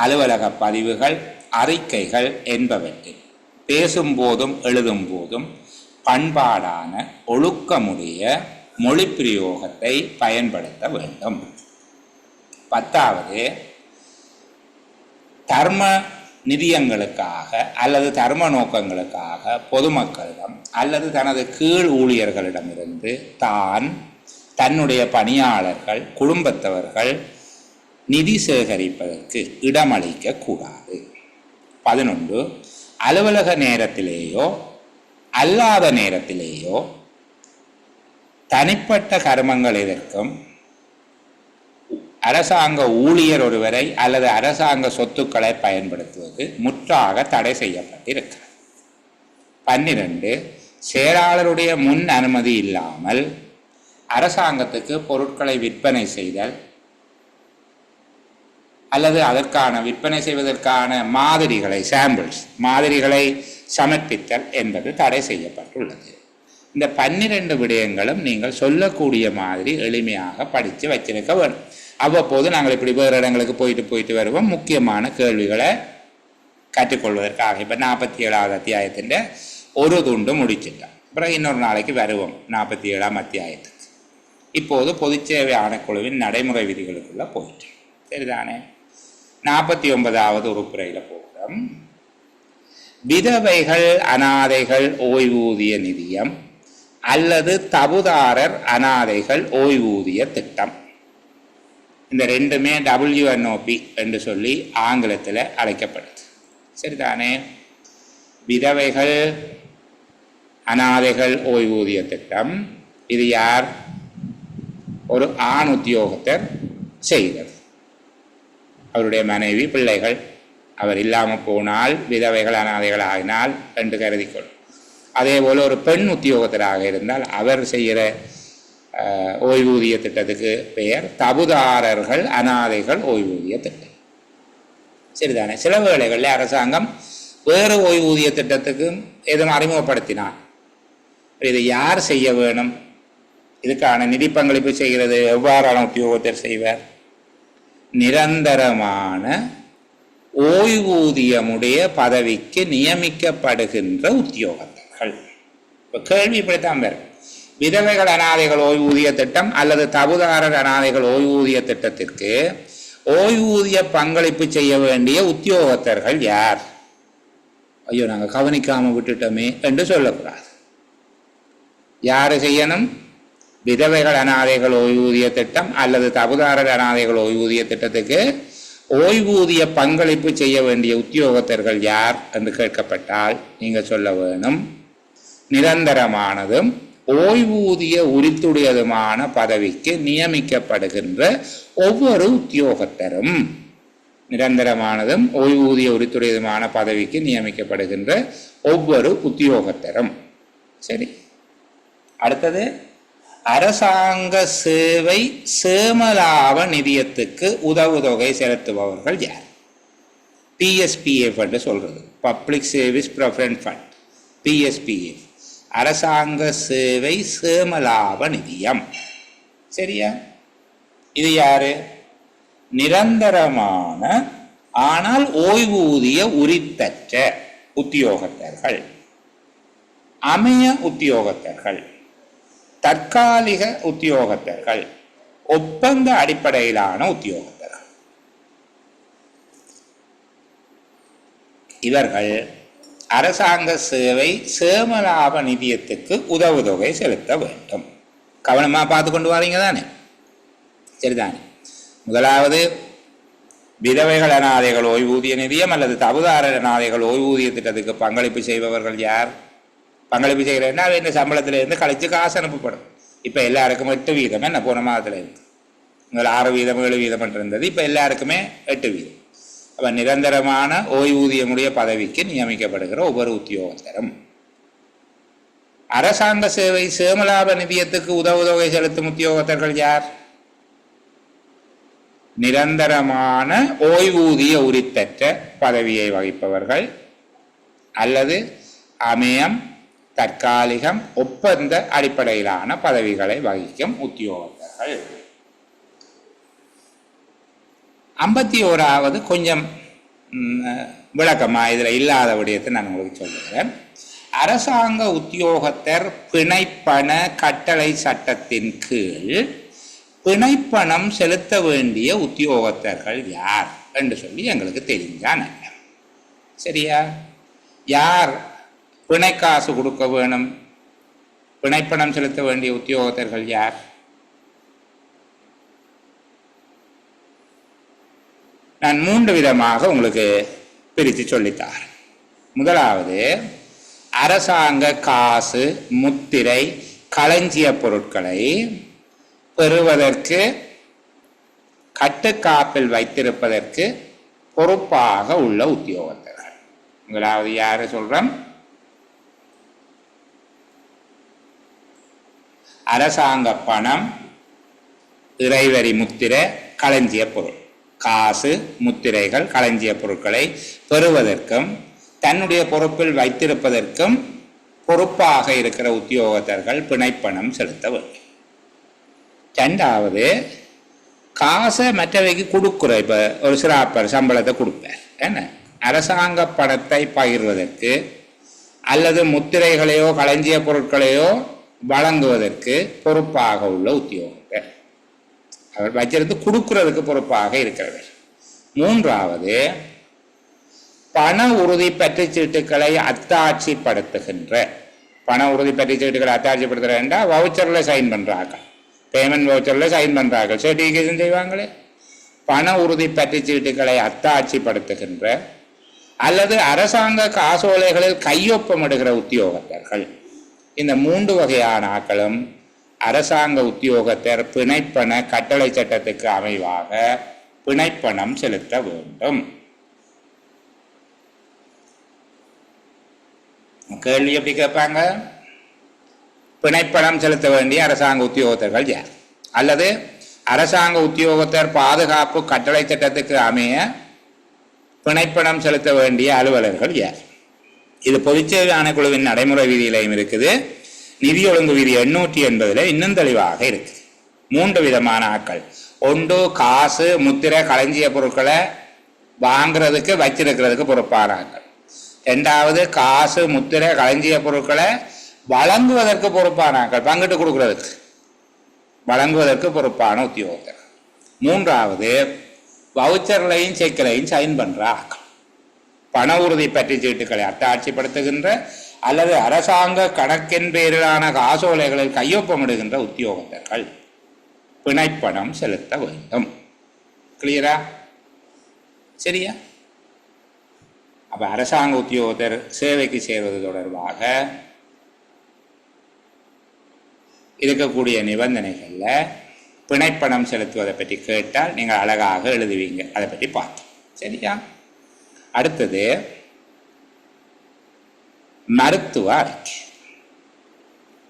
அலுவலக பதிவுகள், அறிக்கைகள் என்பவற்றில் பேசும்போதும் எழுதும் போதும் பண்பாடான ஒழுக்கமுடைய மொழி பிரயோகத்தை பயன்படுத்த வேண்டும். 10வது, தர்ம நிதியங்களுக்காக அல்லது தர்ம நோக்கங்களுக்காக பொதுமக்களிடம் அல்லது தனது கீழ் ஊழியர்களிடமிருந்து தான், தன்னுடைய பணியாளர்கள், குடும்பத்தவர்கள் நிதி சேகரிப்பதற்கு இடமளிக்க கூடாது. 11, அலுவலக நேரத்திலேயோ அல்லாத நேரத்திலேயோ தனிப்பட்ட கர்மங்கள் எதற்கும் அரசாங்க ஊழியர் ஒருவரை அல்லது அரசாங்க சொத்துக்களை பயன்படுத்துவது முற்றாக தடை செய்யப்பட்டிருக்கிறது. 12, செயலாளருடைய முன் அனுமதி இல்லாமல் அரசாங்கத்துக்கு பொருட்களை விற்பனை செய்தல் அல்லது அதற்கான விற்பனை செய்வதற்கான மாதிரிகளை, சாம்பிள்ஸ் மாதிரிகளை சமர்ப்பித்தல் என்பது தடை செய்யப்பட்டுள்ளது. இந்த 12 விடயங்களும் நீங்கள் சொல்லக்கூடிய மாதிரி எளிமையாக படித்து வச்சிருக்க வேண்டும். அவ்வப்போது நாங்கள் இப்படி வேறு இடங்களுக்கு போயிட்டு வருவோம், முக்கியமான கேள்விகளை கற்றுக்கொள்வதற்காக. இப்போ 47வது அத்தியாயத்தின் ஒரு துண்டு முடிச்சிட்டோம். அப்புறம் இன்னொரு நாளைக்கு வருவோம் 47ஆம் அத்தியாயத்துக்கு. இப்போது பொதுச்சேவை ஆணைக்குழுவின் நடைமுறை விதிகளுக்குள்ள போயிட்டோம், சரிதானே? 49வது உறுப்புரையில் போகிறோம். விதவைகள் அனாதைகள் ஓய்வூதிய நிதியம் அல்லது தபுதாரர் அனாதைகள் ஓய்வூதிய திட்டம். இந்த ரெண்டுமே WNOP என்று சொல்லி ஆங்கிலத்தில் அழைக்கப்படுது, சரிதானே? விதவைகள் அனாதைகள் ஓய்வூதிய திட்டம், இது யார்? ஒரு ஆண் உத்தியோகத்தர் செய்கிறது. அவருடைய மனைவி, பிள்ளைகள் அவர் இல்லாமல் போனால், விதவைகள் அனாதைகள் ஆகினால் என்று கருதிக்கொள்ளும். அதே போல் ஒரு பெண் உத்தியோகத்தராக இருந்தால் அவர் செய்கிற ஓய்வூதிய திட்டத்துக்கு பெயர் தபுதாரர்கள் அனாதைகள் ஓய்வூதிய திட்டம், சரிதானே? சில வேளைகளில் அரசாங்கம் வேறு ஓய்வூதிய திட்டத்துக்கும் எதுவும் அறிமுகப்படுத்தினார். இதை யார் செய்ய வேணும்? இதுக்கான நிதி பங்களிப்பு செய்கிறது எவ்வாறான உத்தியோகத்தர் செய்வார்? நிரந்தரமான ஓய்வூதியமுடைய பதவிக்கு நியமிக்கப்படுகின்ற உத்தியோகத்தர்கள். இப்போ கேள்வி இப்படித்தான் பெறும். விதவைகள் அனாதைகள் ஓய்வூதிய திட்டம் அல்லது தபுதாரர் அனாதைகள் ஓய்வூதிய திட்டத்திற்கு ஓய்வூதிய பங்களிப்பு செய்ய வேண்டிய உத்தியோகத்தர்கள் யார்? ஐயோ, நாங்கள் கவனிக்காமல் விட்டுட்டோமே என்று சொல்லக்கூடாது. யாரு செய்யணும்? விதவைகள் அனாதைகள் ஓய்வூதிய திட்டம் அல்லது தபுதாரர் அனாதைகள் ஓய்வூதிய திட்டத்துக்கு ஓய்வூதிய பங்களிப்பு செய்ய வேண்டிய உத்தியோகத்தர்கள் யார் என்று கேட்கப்பட்டால் நீங்கள் சொல்ல வேணும், நிரந்தரமானதும் ஓய்வூதிய உரித்துடையதுமான பதவிக்கு நியமிக்கப்படுகின்ற ஒவ்வொரு உத்தியோகத்தரும், நிரந்தரமானதும் ஓய்வூதிய உரித்துடையதுமான பதவிக்கு நியமிக்கப்படுகின்ற ஒவ்வொரு உத்தியோகத்தரும். சரி, அடுத்தது அரசாங்க சேவை சேமலாப நிதியத்துக்கு உதவுதொகை செலுத்துபவர்கள் யார்? பிஎஸ்பிஎஃப் என்று சொல்றது, பப்ளிக் சர்வீஸ் ப்ரிஃபரன்ஸ் ஃபண்ட். பிஎஸ்பிஎஃப் அரசாங்க சேவை சேமலாப நிதியம். சரியா? இது யாரு? நிரந்தரமான ஆனால் ஓய்வூதிய உரித்தற்ற உத்தியோகத்தர்கள், அமைய உத்தியோகத்தர்கள், தற்காலிக உத்தியோகத்தர்கள், ஒப்பந்த அடிப்படையிலான உத்தியோகத்தர்கள். இவர்கள் அரசாங்க சேவை சேமலாப நிதியத்துக்கு உதவுதொகை செலுத்த வேண்டும். கவனமா பார்த்து கொண்டு வரீங்க தானே? சரிதானே? முதலாவது விதவைகள் அனாதைகள் ஓய்வூதிய நிதியம் அல்லது தகுதாரர் அனாதைகள் ஓய்வூதிய திட்டத்துக்கு பங்களிப்பு செய்பவர்கள் யார்? பங்களிப்பு செய்கிறேன்னா இந்த சம்பளத்திலிருந்து கழிச்சு காசு அனுப்பப்படும். இப்போ எல்லாருக்கும் 8 வீதம், என்ன போன மாதத்தில் இருந்து உங்கள் 6 வீதம் 7 வீதம் இருந்தது, இப்போ எல்லாருக்குமே 8 வீதம். அப்போ நிரந்தரமான ஓய்வூதியமுடைய பதவிக்கு நியமிக்கப்படுகிற ஒவ்வொரு உத்தியோகத்தரும். அரசாங்க சேவை சேமலாப நிதியத்துக்கு உதவுதொகை செலுத்தும் உத்தியோகத்தர்கள் யார்? நிரந்தரமான ஓய்வூதிய உரித்தற்ற பதவியை வகிப்பவர்கள் அல்லது அமையம், தற்காலிகம், ஒப்பந்த அடிப்படையிலான பதவிகளை வகிக்கும் உத்தியோகத்தர்கள். 51வது கொஞ்சம் விளக்கமா இதில் இல்லாத விடயத்தை நான் உங்களுக்கு சொல்லுகிறேன். அரசாங்க உத்தியோகத்தர் பிணைப்பண கட்டளை சட்டத்தின் கீழ் பிணைப்பணம் செலுத்த வேண்டிய உத்தியோகத்தர்கள் யார் என்று சொல்லி எங்களுக்கு தெரிஞ்சான். சரியா? யார் பிணைக்காசு கொடுக்க வேணும், பிணைப்பணம் செலுத்த வேண்டிய உத்தியோகத்தர்கள் யார்? நான் 3 விதமாக உங்களுக்கு பிரித்து சொல்லித்தார். முதலாவது, அரசாங்க காசு, முத்திரை, களஞ்சிய பொருட்களை பெறுவதற்கு, கட்டுக்காப்பில் வைத்திருப்பதற்கு பொறுப்பாக உள்ள உத்தியோகத்தர்கள். முதலாவது யாரு சொல்றோம்? அரசாங்க பணம், இறைவரி முத்திரை, களஞ்சிய பொருள், காசு, முத்திரைகள், களஞ்சிய பொருட்களை பெறுவதற்கும் தன்னுடைய பொறுப்பில் வைத்திருப்பதற்கும் பொறுப்பாக இருக்கிற உத்தியோகத்தர்கள் பிணைப்பணம் செலுத்த வேண்டும். 2வது, காசை மற்றவைக்கு கொடுக்குற, இப்போ ஒரு சிராப்பர் சம்பளத்தை கொடுப்பார், என்ன அரசாங்க பணத்தை பகிர்வதற்கு அல்லது முத்திரைகளையோ களஞ்சிய பொருட்களையோ வழங்குவதற்கு பொறுப்பாக உள்ள உத்தியோகத்தர், அவர் வச்சிருந்து கொடுக்கிறதுக்கு பொறுப்பாக இருக்கிறவர். 3வது, பண உறுதி பற்றுச் சீட்டுகளை அத்தாட்சிப்படுத்துகின்ற, பண உறுதி பற்றுச் சீட்டுகளை அத்தாட்சிப்படுத்துகிறா வவுச்சரில் சைன் பண்ணுறாங்க, பேமெண்ட் வவுச்சரில் சைன் பண்ணுறாங்க, சர்டிஃபிகேஷன் செய்வாங்களே. பண உறுதி பற்றுச் சீட்டுகளை அத்தாட்சிப்படுத்துகின்ற அல்லது அரசாங்க காசோலைகளில் கையொப்பமிடுகிற உத்தியோகத்தர்கள். இந்த 3 வகையான ஆக்களும் அரசாங்க உத்தியோகத்தர் பிணைப்பண கட்டளை சட்டத்துக்கு அமைவாக பிணைப்பணம் செலுத்த வேண்டும். கேள்வி எப்படி கேட்பாங்க? பிணைப்பணம் செலுத்த வேண்டிய அரசாங்க உத்தியோகத்தர்கள் யார்? அல்லது அரசாங்க உத்தியோகத்தர் பாதுகாப்பு கட்டளை சட்டத்துக்கு அமைய பிணைப்பணம் செலுத்த வேண்டிய அலுவலர்கள் யார்? இது பொதுச்சேவை ஆணைக்குழுவின் நடைமுறை விதியிலையும் இருக்குது, நிதி ஒழுங்கு விதி 880 இன்னும் தெளிவாக இருக்கு. 3 விதமான ஆட்கள். 1, காசு, முத்திரை, களஞ்சிய பொருட்களை வாங்குறதுக்கு வச்சிருக்கிறதுக்கு பொறுப்பான ஆட்கள். 2வது, காசு, முத்திரை, களஞ்சிய பொருட்களை வழங்குவதற்கு பொறுப்பான ஆட்கள், பங்கிட்டு கொடுக்கறதுக்கு வழங்குவதற்கு பொறுப்பான உத்தியோகத்தர். 3வது, வவுச்சர்லையும் செக்கிலையும் சைன் பண்ற ஆட்கள், பண உறுதி பற்றுச் சீட்டுகளை அட்டாட்சிப்படுத்துகின்ற அல்லது அரசாங்க கணக்கின் பேரிலான காசோலைகளில் கையொப்பமிடுகின்ற உத்தியோகத்தர்கள் பிணைப்பணம் செலுத்த வேண்டும். கிளியரா? சரியா? அப்போ அரசாங்க உத்தியோகத்தர் சேவைக்கு சேர்வது தொடர்பாக இருக்கக்கூடிய நிபந்தனைகளில் பிணைப்பணம் செலுத்துவதை பற்றி கேட்டால் நீங்கள் அழகாக எழுதுவீங்க. அதை பற்றி பார்த்தோம். சரியா? அடுத்தது மருத்துவ அறிக்கை.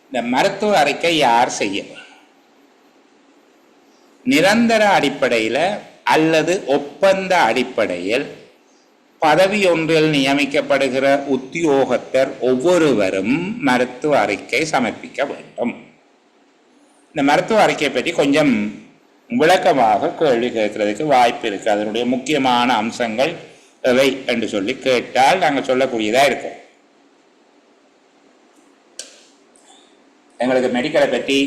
இந்த மருத்துவ அறிக்கை யார் செய்ய? நிரந்தர அடிப்படையில் அல்லது ஒப்பந்த அடிப்படையில் பதவி ஒன்றில் நியமிக்கப்படுகிற உத்தியோகத்தர் ஒவ்வொருவரும் மருத்துவ அறிக்கை சமர்ப்பிக்க வேண்டும். இந்த மருத்துவ அறிக்கையை பற்றி கொஞ்சம் விளக்கமாக கேள்வி கேட்கறதுக்கு வாய்ப்பு இருக்கு. அதனுடைய முக்கியமான அம்சங்கள் எவை என்று சொல்லி கேட்டால் நாங்கள் சொல்லக்கூடியதா இருக்கும். எங்களுக்கு மெடிக்கலை பற்றி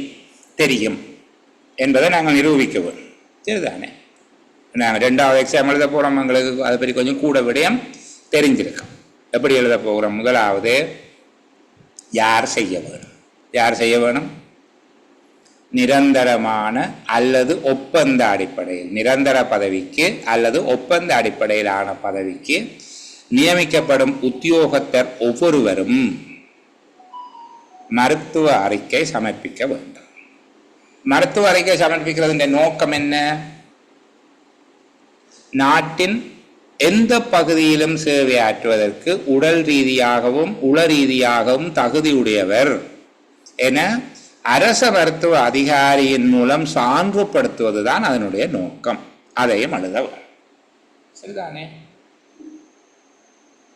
தெரியும் என்பதை நாங்கள் நிரூபிக்க வேண்டும். சரிதானே? நாங்கள் 2வது எக்ஸாம் எழுத போகிறோம். எங்களுக்கு அதை பற்றி கொஞ்சம் கூட விடயம் தெரிஞ்சிருக்கோம். எப்படி எழுத போகிறோம்? முதலாவது யார் செய்ய வேணும்? யார் செய்ய வேணும்? நிரந்தரமான அல்லது ஒப்பந்த அடிப்படையில், நிரந்தர பதவிக்கு அல்லது ஒப்பந்த அடிப்படையிலான பதவிக்கு நியமிக்கப்படும் உத்தியோகத்தர் ஒவ்வொருவரும் மருத்துவ அறிக்கை சமர்ப்பிக்க வேண்டும். மருத்துவ அறிக்கை சமர்ப்பிக்கிறதுடைய நோக்கம் என்ன? நாட்டின் எந்த பகுதியிலும் சேவையாற்றுவதற்கு உடல் ரீதியாகவும் உள ரீதியாகவும் தகுதியுடையவர் என அரச மருத்துவ அதிகாரியின் மூலம் சான்றுபடுத்துவதுதான் அதனுடைய நோக்கம். அதையும் எழுதவர். சரிதானே?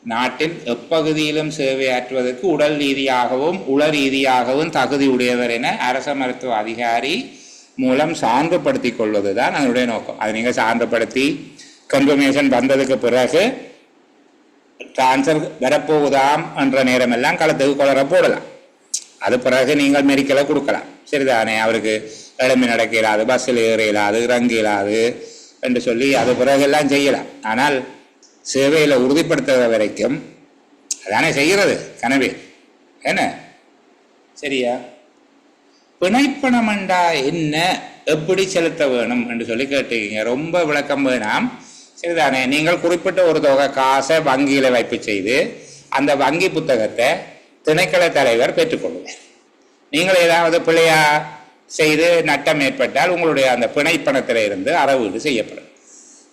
நாட்டின் எப்பகுதியிலும் சேவையாற்றுவதற்கு உடல் ரீதியாகவும் உள ரீதியாகவும் தகுதியுடையவர் என அரச மருத்துவ அதிகாரி மூலம் சான்றுபடுத்தி கொள்வதுதான் அதனுடைய நோக்கம். அதை நீங்கள் சான்றுபடுத்தி கன்ஃபர்மேஷன் வந்ததுக்கு பிறகு டிரான்ஸ்ஃபர் வரப்போகுதாம் என்ற நேரமெல்லாம் களத்துக்கு கொளற போடலாம். அது பிறகு நீங்கள் மெடிக்கலை கொடுக்கலாம். சரிதானே? அவருக்கு எழும்பி நடக்க இயலாது, பஸ்ஸில் ஏற இயலாது, இறங்க இயலாது என்று சொல்லி அது பிறகெல்லாம் செய்யலாம். ஆனால் சேவையில் உறுதிப்படுத்துகிற வரைக்கும் அதானே செய்கிறது கனவே. என்ன? சரியா? பிணைப்பணம் என்றா என்ன, எப்படி செலுத்த வேணும் என்று சொல்லி கேட்டுக்கீங்க. ரொம்ப விளக்கம் வேணாம். சரிதானே? நீங்கள் குறிப்பிட்ட ஒரு தொகை காசை வங்கியில் வைப்பு செய்து அந்த வங்கி புத்தகத்தை திணைக்கள தலைவர் பெற்றுக்கொள்வார். நீங்கள் ஏதாவது பிழையா செய்து நட்டம் ஏற்பட்டால் உங்களுடைய அந்த பிணைப்பணத்தில் இருந்து அறவீடு செய்யப்படும்.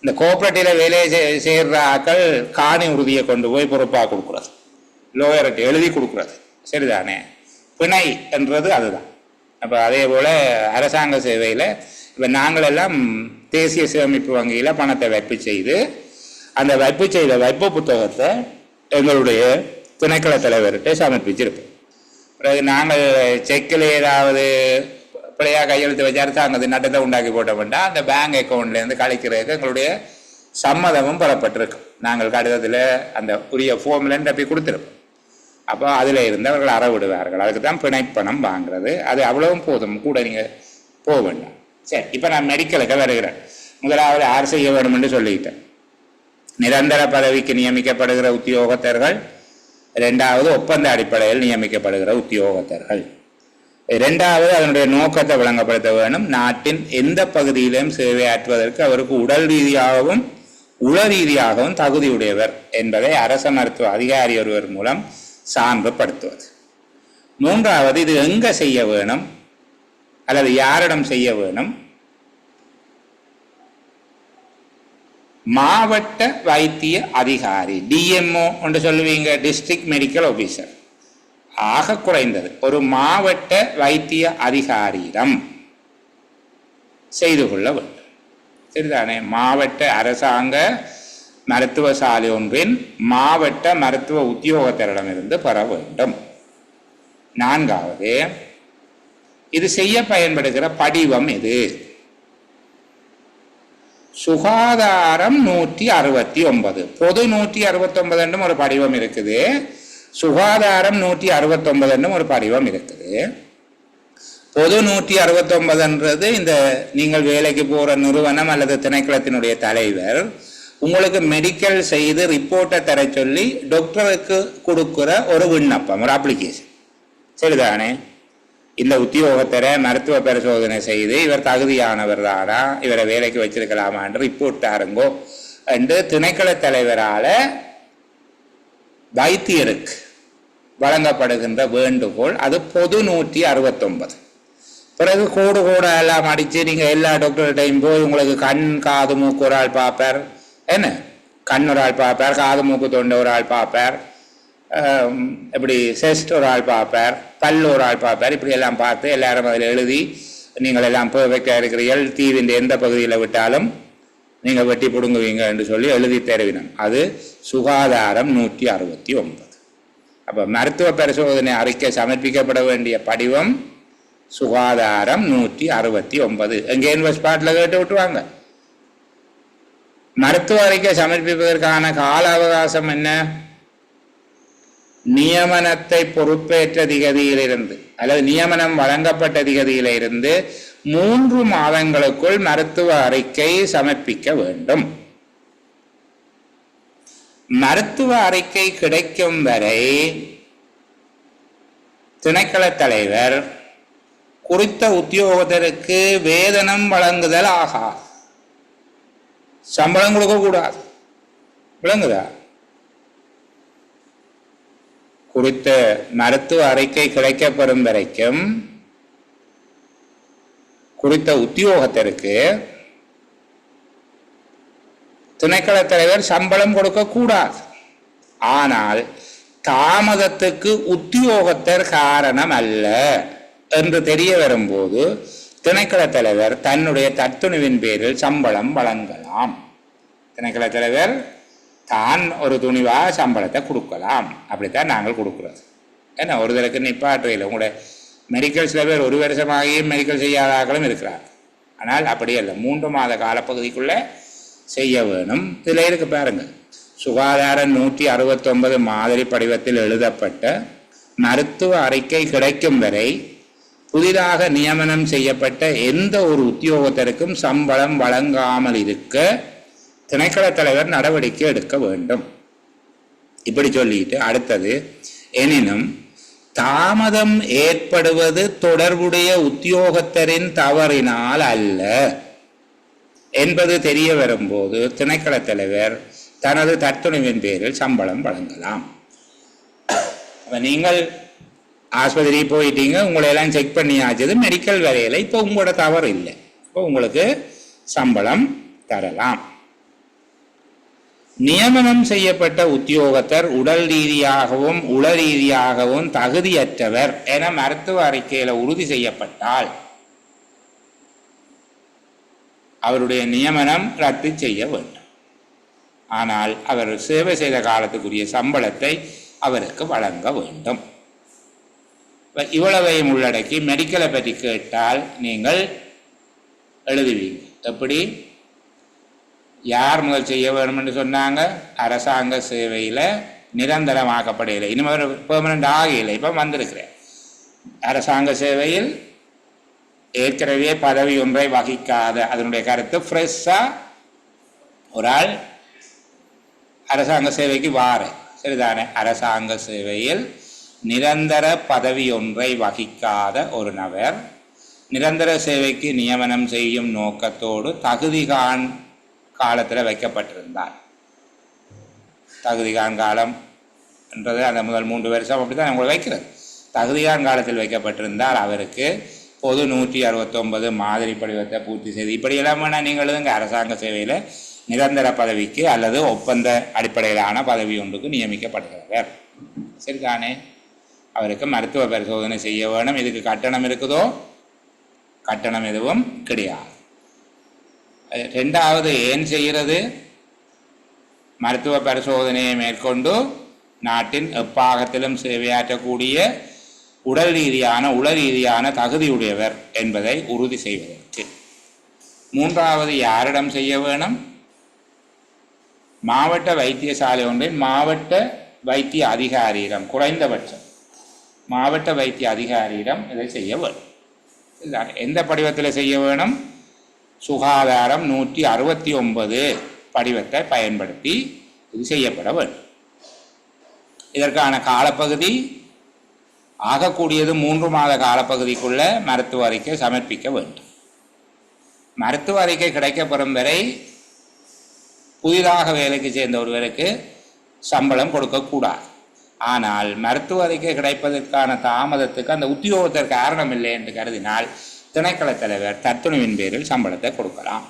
இந்த கோஆபரேட்டிவில் வேலையை செய்கிற ஆக்கள் காணி உறுதியை கொண்டு போய் பொறுப்பாக கொடுக்குறது, லோயர்கிட்ட எழுதி கொடுக்குறது. சரிதானே? பிணை என்றது அதுதான். அப்போ அதே போல் அரசாங்க சேவையில் இப்போ நாங்களெல்லாம் தேசிய சேமிப்பு வங்கியில் பணத்தை வைப்பு செய்து அந்த வைப்பு செய்த வைப்பு புத்தகத்தை எங்களுடைய திணைக்கள தலைவர்கிட்ட சமர்ப்பிச்சிருப்போம். பிறகு நாங்கள் செக்கில் ஏதாவது பிள்ளையாக கையெழுத்து வச்சு அரசாங்கத்து நட்டத்தை உண்டாக்கி போட்டோம்னா அந்த பேங்க் அக்கௌண்ட்லேருந்து கழிக்கிறதுக்கு எங்களுடைய சம்மதமும் பெறப்பட்டிருக்கும். நாங்கள் கடிதத்தில் அந்த உரிய ஃபார்மில் தப்பி கொடுத்துருப்போம். அப்போ அதில் இருந்து அவர்கள் அறவிடுவார்கள். அதுக்கு தான் பிணைப்பணம் வாங்குறது. அது அவ்வளவும் போதும், கூட நீங்கள் போக வேண்டாம். சரி, இப்போ நான் மெடிக்கலுக்கு வருகிறேன். முதலாவது யார் செய்ய வேண்டும் என்று சொல்லிட்டேன். நிரந்தர பதவிக்கு நியமிக்கப்படுகிற உத்தியோகத்தர்கள். 2வது ஒப்பந்த அடிப்படையில் நியமிக்கப்படுகிற உத்தியோகத்தர்கள். 2வது அதனுடைய நோக்கத்தை விளங்கப்படுத்த வேணும். நாட்டின் எந்த பகுதியிலும் சேவையாற்றுவதற்கு அவருக்கு உடல் ரீதியாகவும் உள ரீதியாகவும் தகுதியுடையவர் என்பதை அரச மருத்துவ அதிகாரி ஒருவர் மூலம் சான்றுபடுத்துவது. 3வது இது எங்க செய்ய வேணும் அல்லது யாரிடம் செய்ய வேணும்? மாவட்ட வைத்திய அதிகாரி, டிஎம்ஓ என்று சொல்லுவீங்க, டிஸ்ட்ரிக்ட் மெடிக்கல் ஆபீசர். ஆக குறைந்தது ஒரு மாவட்ட வைத்திய அதிகாரியிடம் செய்து கொள்ள வேண்டும். சரிதானே? மாவட்ட அரசாங்க மருத்துவசாலை ஒன்றின் மாவட்ட மருத்துவ உத்தியோகத்தரிடமிருந்து பெற வேண்டும். 4வது இது செய்ய பயன்படுகிற படிவம் எது? சுகாதாரம் 169, பொது 169 என்றும் ஒரு படிவம் இருக்குது, சுகாதாரம் 169 என்றும் ஒரு படிவம் இருக்குது. பொது 169 இந்த நீங்கள் வேலைக்கு போகிற நிறுவனம் அல்லது திணைக்களத்தினுடைய தலைவர் உங்களுக்கு மெடிக்கல் செய்து ரிப்போர்ட்டை தர சொல்லி டாக்டருக்கு கொடுக்குற ஒரு விண்ணப்பம், ஒரு அப்ளிகேஷன். சரிதானே? இந்த உத்தியோகத்தரை மருத்துவ பரிசோதனை செய்து இவர் தகுதியானவர் தானா, இவரை வேலைக்கு வச்சிருக்கலாமான்னு ரிப்போர்ட் தாருங்கோ என்று திணைக்கள தலைவரால் வைத்தியருக்கு வழங்கப்படுகின்ற வேண்டுகோள். அது பொது 169. பிறகு கோடு எல்லாம் அடித்து நீங்கள் எல்லா டாக்டர்கிட்டையும் போய் உங்களுக்கு கண் காது மூக்கு ஒரு ஆள் பார்ப்பார், என்ன கண் ஒரு ஆள் பார்ப்பார், காது மூக்கு தொண்டை ஒரு ஆள் பார்ப்பார், இப்படி செஸ்ட் ஒரு ஆள் பார்ப்பார், பல் ஒரு ஆள் பார்ப்பார். இப்படி எல்லாம் பார்த்து எல்லாரும் அதில் எழுதி நீங்கள் எல்லாம் பெர்ஃபெக்டாக இருக்கிறீர்கள், தீவின் எந்த பகுதியில் விட்டாலும் நீங்கள் வெட்டி பிடுங்குவீங்க என்று சொல்லி எழுதி தருவினோம். அது சுகாதாரம் 169. அப்போ மருத்துவ பரிசோதனை அறிக்கை சமர்ப்பிக்கப்பட வேண்டிய படிவம் சுகாதாரம் 169. எங்கே ஸ்பாட்டில் கேட்டு விட்டுவாங்க. மருத்துவ அறிக்கை சமர்ப்பிப்பதற்கான கால அவகாசம் என்ன? நியமனத்தை பொறுப்பேற்ற திகதியிலிருந்து அல்லது நியமனம் வழங்கப்பட்ட திகதியிலிருந்து 3 மாதங்களுக்குள் மருத்துவ அறிக்கை சமர்ப்பிக்க வேண்டும். மருத்துவ அறிக்கை கிடைக்கும் வரை திணைக்கள தலைவர் குறித்த உத்தியோகத்தருக்கு வேதனம் வழங்குதல் ஆகாது, சம்பளம் கொடுக்க கூடாது. விளங்குதா? குறித்த மருத்துவ அறிக்கை கிடைக்கப்பெறும் வரைக்கும் குறித்த உத்தியோகத்திற்கு திணைக்கள தலைவர் சம்பளம் கொடுக்க கூடாது. ஆனால் தாமதத்துக்கு உத்தியோகத்தர் காரணம் அல்ல என்று தெரிய வரும்போது திணைக்கள தலைவர் தன்னுடைய தத்துணிவின் பேரில் சம்பளம் வழங்கலாம். திணைக்கள தலைவர் தான் ஒரு துணிவாக சம்பளத்தை கொடுக்கலாம். அப்படித்தான் நாங்கள் கொடுக்குறது. ஏன்னா ஒரு தடவைக்கு நிப்பாற்றையில் உங்களோட மெடிக்கல் சில பேர் 1 வருஷமாகியும் மெடிக்கல் செய்யாதாக்களும் இருக்கிறார். ஆனால் அப்படி அல்ல, 3 மாத காலப்பகுதிக்குள்ளே செய்ய வேணும். இதில் இருக்கு பாருங்கள், சுகாதாரம் 169 மாதிரி படிவத்தில் எழுதப்பட்ட மருத்துவ அறிக்கை கிடைக்கும் வரை புதிதாக நியமனம் செய்யப்பட்ட எந்த ஒரு உத்தியோகத்தருக்கும் சம்பளம் வழங்காமல் இருக்க திணைக்கள தலைவர் நடவடிக்கை எடுக்க வேண்டும். இப்படி சொல்லிட்டு அடுத்தது, எனினும் தாமதம் ஏற்படுவது தொடர்புடைய உத்தியோகத்தரின் தவறினால் அல்ல என்பது தெரிய வரும்போது திணைக்கள தலைவர் தனது தத்துணிவின் பேரில் சம்பளம் வழங்கலாம். நீங்கள் ஆஸ்பத்திரி போயிட்டீங்க, உங்களை எல்லாம் செக் பண்ணியாச்சது, மெடிக்கல் வரையில இப்போ உங்களோட தவறு இல்லை, இப்போ உங்களுக்கு சம்பளம் தரலாம். நியமனம் செய்யப்பட்ட உத்தியோகத்தர் உடல் ரீதியாகவும் உள ரீதியாகவும் தகுதியற்றவர் என மருத்துவ அறிக்கையில உறுதி செய்யப்பட்டால் அவருடைய நியமனம் ரத்து செய்ய வேண்டும். ஆனால் அவர் சேவை செய்த காலத்துக்குரிய சம்பளத்தை அவருக்கு வழங்க வேண்டும். இவ்வளவையும் உள்ளடக்கி மெடிக்கலை பற்றி கேட்டால் நீங்கள் எழுதுவீங்க. எப்படி, யார் முதல் செய்ய வேணும் என்று சொன்னாங்க? அரசாங்க சேவையில் நிரந்தரமாக்கப்படையில, இனிமேல் பெர்மனண்ட் ஆகலை, இப்போ வந்திருக்கிறேன். அரசாங்க சேவையில் ஏற்கனவே பதவி ஒன்றை வகிக்காத, அதனுடைய கருத்து ஃப்ரெஷ்ஷாக ஒரு ஆள் அரசாங்க சேவைக்கு வார, சரிதானே? அரசாங்க சேவையில் நிரந்தர பதவி ஒன்றை வகிக்காத ஒரு நபர் நிரந்தர சேவைக்கு நியமனம் செய்யும் நோக்கத்தோடு தகுதிகான் காலத்தில் வைக்கப்பட்டிருந்தார். தகுதிகான் காலம் என்றது அந்த முதல் 3 வருஷம் அப்படி தான் உங்களை வைக்கிறது. தகுதிகான் காலத்தில் வைக்கப்பட்டிருந்தால் அவருக்கு பொது 169 மாதிரி படிவத்தை பூர்த்தி செய்து இப்படியெல்லாம் வேணால் நீங்கள் எழுதுங்க. அரசாங்க சேவையில் நிரந்தர பதவிக்கு அல்லது ஒப்பந்த அடிப்படையிலான பதவி ஒன்றுக்கு நியமிக்கப்படுகிறவர், சரிதானே? அவருக்கு மருத்துவ பரிசோதனை செய்ய வேணும். இதுக்கு கட்டணம் இருக்குதோ? கட்டணம் எதுவும் கிடையாது. 2வது, ஏன் செய்கிறது? மருத்துவ பரிசோதனையை மேற்கொண்டு நாட்டின் எப்பாகத்திலும் சேவையாற்றக்கூடிய உடல் ரீதியான உள ரீதியான தகுதியுடையவர் என்பதை உறுதி செய்வதற்கு. 3வது, யாரிடம் செய்ய வேணும்? மாவட்ட வைத்தியசாலை ஒன்றின் மாவட்ட வைத்திய அதிகாரியிடம், குறைந்தபட்சம் மாவட்ட வைத்திய அதிகாரியிடம் இதை செய்ய வேணும். எந்த படிவத்தில் செய்ய வேணும்? சுகாதாரம் 169 படிவத்தை பயன்படுத்தி இது செய்யப்பட வேண்டும். இதற்கான காலப்பகுதி ஆகக்கூடியது 3 மாத காலப்பகுதிக்குள்ள மருத்துவ அறிக்கை சமர்ப்பிக்க வேண்டும். மருத்துவ அறிக்கை கிடைக்கப்பெறும் வரை புதிதாக வேலைக்கு சேர்ந்த ஒருவருக்கு சம்பளம் கொடுக்கக்கூடாது. ஆனால் மருத்துவ அறிக்கை கிடைப்பதற்கான தாமதத்துக்கு அந்த உத்தியோகத்திற்கு காரணம் இல்லை என்று கருதினால் திணைக்கள தலைவர் தத்துணுவின் பேரில் சம்பளத்தை கொடுக்கலாம்.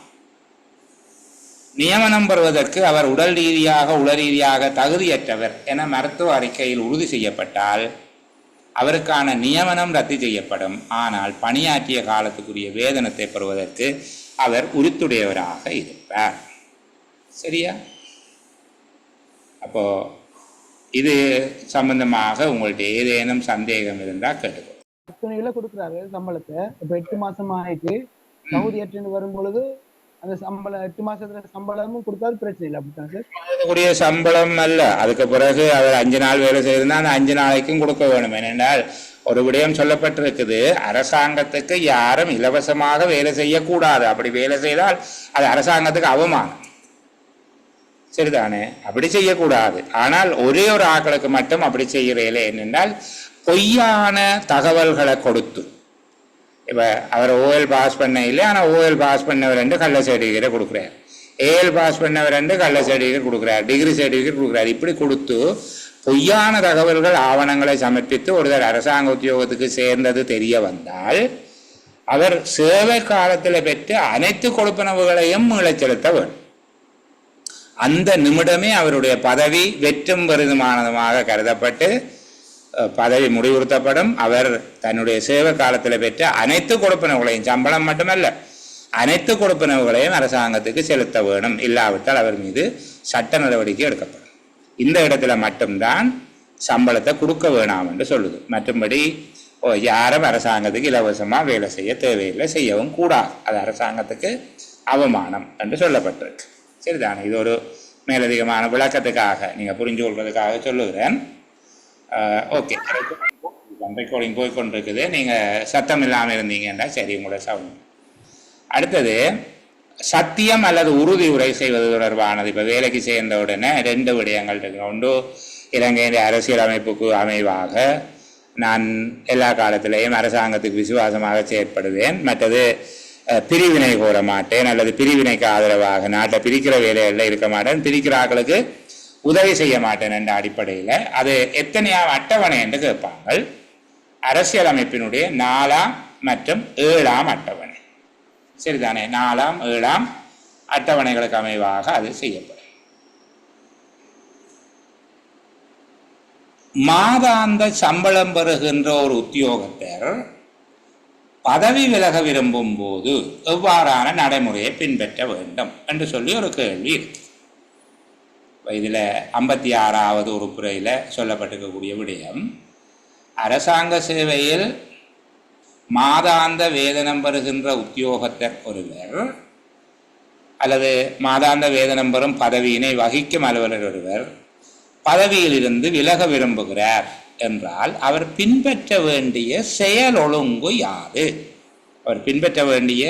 நியமனம் பெறுவதற்கு அவர் உடல் ரீதியாக உள ரீதியாக தகுதியற்றவர் என மருத்துவ அறிக்கையில் உறுதி செய்யப்பட்டால் அவருக்கான நியமனம் ரத்து செய்யப்படும். ஆனால் பணியாற்றிய காலத்துக்குரிய வேதனத்தை பெறுவதற்கு அவர் உரித்துடையவராக இருப்பார். சரியா? அப்போ இது சம்பந்தமாக உங்கள்ட்ட ஏதேனும் சந்தேகம் இருந்தால் கேட்டுக்கோ. கொடுக்குறாரு சம்பளத்தை. இப்ப 8 மாசம் ஆயிட்டு தகுதியற்று வரும் பொழுது அந்த சம்பளம் 8 மாசத்துல சம்பளமும் கொடுத்தாலும் பிரச்சனை இல்லை. அப்படித்தான் சார். கூடிய சம்பளம் அல்ல. அதுக்கு பிறகு அவர் 5 நாள் வேலை செய்திருந்தா அந்த 5 நாளைக்கும் கொடுக்க வேணும். ஏனென்றால் ஒரு விடயம் சொல்லப்பட்டிருக்குது, அரசாங்கத்துக்கு யாரும் இலவசமாக வேலை செய்யக்கூடாது. அப்படி வேலை செய்தால் அது அரசாங்கத்துக்கு அவமானம். சரிதானே? அப்படி செய்யக்கூடாது. ஆனால் ஒரே ஒரு ஆட்களுக்கு மட்டும் அப்படி செய்கிறேன். என்னென்றால் பொய்யான தகவல்களை கொடுத்து, இப்போ அவர் ஓஎல் பாஸ் பண்ண இல்லை, ஆனால் ஓஎல் பாஸ் பண்ணவர் ரெண்டு கள்ள சர்டிஃபிகேட்டை கொடுக்குறாரு, ஏஎல் பாஸ் பண்ணவர் ரெண்டு கள்ள சர்டிஃபிகேட் கொடுக்குறாரு, டிகிரி சர்டிஃபிகேட் கொடுக்குறாரு. இப்படி கொடுத்து பொய்யான தகவல்கள் ஆவணங்களை சமர்ப்பித்து ஒருவர் அரசாங்க உத்தியோகத்துக்கு சேர்ந்தது தெரிய வந்தால் அவர் சேவை காலத்தில் பெற்று அனைத்து கொடுப்பனவுகளையும் மீளச் செலுத்த வேண்டும். அந்த நிமிடமே அவருடைய பதவி வெற்றும் பெருதுமானதுமாக கருதப்பட்டு பதவி முடிவுறுத்தப்படும். அவர் தன்னுடைய சேவை காலத்தில் பெற்ற அனைத்து கொடுப்பனவுகளையும், சம்பளம் மட்டுமல்ல, அனைத்து கொடுப்பனவுகளையும் அரசாங்கத்துக்கு செலுத்த வேணும். இல்லாவிட்டால் அவர் மீது சட்ட நடவடிக்கை எடுக்கப்படும். இந்த இடத்துல மட்டும்தான் சம்பளத்தை கொடுக்க வேணாம் என்று சொல்லுது. மற்றும்படி யாரும் அரசாங்கத்துக்கு இலவசமாக வேலை செய்ய தேவையில்லை, செய்யவும் கூடாது. அது அரசாங்கத்துக்கு அவமானம் என்று சொல்லப்பட்டிருக்கு. சரிதானே? இது ஒரு மேலதிகமான விளக்கத்துக்காக, நீங்கள் புரிஞ்சு கொள்வதற்காக சொல்லுகிறேன். ஓகே, ரெக்கார்டிங் போய்கொண்டிருக்குது. நீங்கள் சத்தம் இல்லாமல் இருந்தீங்கன்னா சரி, உங்களோட சவுண்ட். அடுத்தது சத்தியம் அல்லது உறுதி உரை செய்வது தொடர்பானது. இப்போ வேலைக்கு சேர்ந்த உடனே 2 விடயங்கள் இருக்கு. ஒன்று, இலங்கையின் அரசியல் அமைப்புக்கு அமைவாக நான் எல்லா காலத்திலேயும் அரசாங்கத்துக்கு விசுவாசமாக செயற்படுவேன். மற்றது பிரிவினை கோர மாட்டேன், அல்லது பிரிவினைக்கு ஆதரவாக நாட்டை பிரிக்கிற வேலைகளில் இருக்க மாட்டேன், பிரிக்கிற ஆட்களுக்கு உதவி செய்ய மாட்டேன் என்ற அடிப்படையில் அது எத்தனையாம் அட்டவணை என்று கேட்பாங்க. அரசியல் அமைப்பினுடைய 4ஆம் மற்றும் 7ஆம் அட்டவணை. சரிதானே? 4ஆம் 7ஆம் அட்டவணைகளுக்கு அமைவாக அது செய்யப்படும். மாதாந்த சம்பளம் பெறுகின்ற ஒரு உத்தியோகத்தர் பதவி விலக விரும்பும் போது எவ்வாறான நடைமுறையை பின்பற்ற வேண்டும் என்று சொல்லி ஒரு கேள்வி இருக்கு. இதில் 56வது உறுப்புரையில் சொல்லப்பட்டிருக்கக்கூடிய விடயம், அரசாங்க சேவையில் மாதாந்த வேதனம் பெறுகின்ற உத்தியோகத்தர் ஒருவர் அல்லது மாதாந்த வேதனம் பெறும் பதவியினை வகிக்கும் அலுவலர் ஒருவர் பதவியிலிருந்து விலக விரும்புகிறார் என்றால் அவர் பின்பற்ற வேண்டிய செயல் ஒழுங்கு யாது? அவர் பின்பற்ற வேண்டிய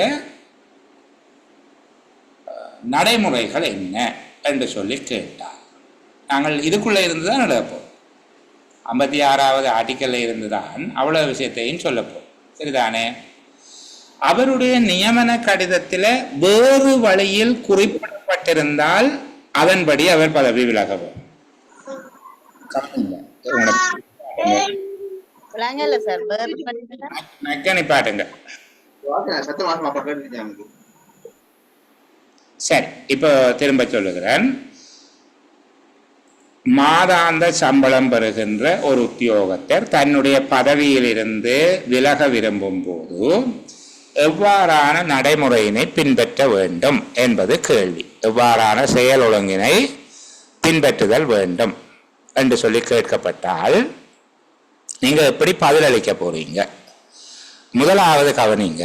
நடைமுறைகள் என்ன என்று சொல்லி கேட்டார். நாங்கள் இதுக்குள்ளே இருந்து தான் நடப்போம். 56வது ஆர்டிக்கல்ல இருந்து தான் அவ்வளவு விஷயத்தையும் சொல்லப்போம். சரிதானே? அவருடைய நியமன கடிதத்தில் வேறு வழியில் குறிப்பிடப்பட்டிருந்தால் அதன்படி அவர் பதவி விலகவும். சரி, இப்போ திரும்ப சொல்லுகிறேன். மாதாந்த சம்பளம் பெறுகின்ற ஒரு உத்தியோகத்தர் தன்னுடைய பதவியில் இருந்து விலக விரும்பும் போது எவ்வாறான நடைமுறையினை பின்பற்ற வேண்டும் என்பது கேள்வி. எவ்வாறான செயல் ஒழுங்கினை பின்பற்றுதல் வேண்டும் என்று சொல்லி கேட்கப்பட்டால் நீங்க எப்படி பதிலளிக்க போறீங்க? முதலாவது கவனிங்க,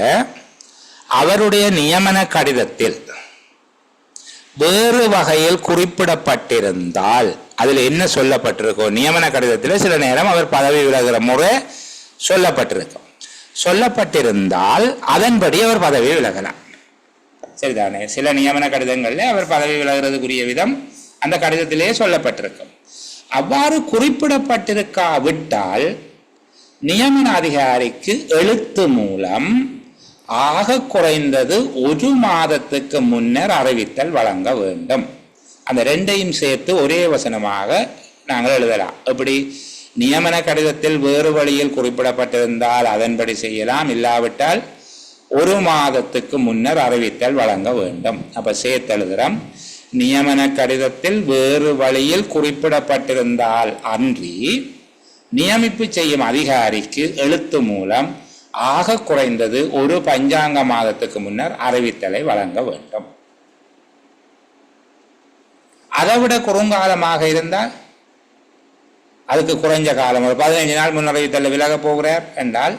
அவருடைய நியமன கடிதத்தில் வேறு வகையில் குறிப்பிடப்பட்டிருந்தால் அதில் என்ன சொல்லப்பட்டிருக்கும்? நியமன கடிதத்தில் சில நேரம் அவர் பதவி விலகிற முறை சொல்லப்பட்டிருக்கும். சொல்லப்பட்டிருந்தால் அதன்படி அவர் பதவி விலகலாம். சரிதானே? சில நியமன கடிதங்கள்ல அவர் பதவி விலகிறதுக்குரிய விதம் அந்த கடிதத்திலே சொல்லப்பட்டிருக்கும். அவ்வாறு குறிப்பிடப்பட்டிருக்காவிட்டால் நியமன அதிகாரிக்கு எழுத்து மூலம் ஆக குறைந்தது 1 மாதத்துக்கு முன்னர் அறிவித்தல் வழங்க வேண்டும். அந்த ரெண்டையும் சேர்த்து ஒரே வசனமாக நாங்கள் எழுதலாம். எப்படி? நியமன கடிதத்தில் வேறு வழியில் குறிப்பிடப்பட்டிருந்தால் அதன்படி செய்யலாம், இல்லாவிட்டால் 1 மாதத்துக்கு முன்னர் அறிவித்தல் வழங்க வேண்டும். அப்ப சேர்த்து எழுதுகிறோம். நியமன கடிதத்தில் வேறு வழியில் குறிப்பிடப்பட்டிருந்தால் அன்றி நியமிப்பு செய்யும் அதிகாரிக்கு எழுத்து மூலம் ஆக குறைந்தது 1 பஞ்சாங்க மாதத்துக்கு முன்னர் அறிவித்தலை வழங்க வேண்டும். அதைவிட குறுங்காலமாக இருந்தால் அதுக்கு குறைஞ்ச காலம், ஒரு 15 நாள் முன்னறிவித்தல் விலக போகிறார் என்றால்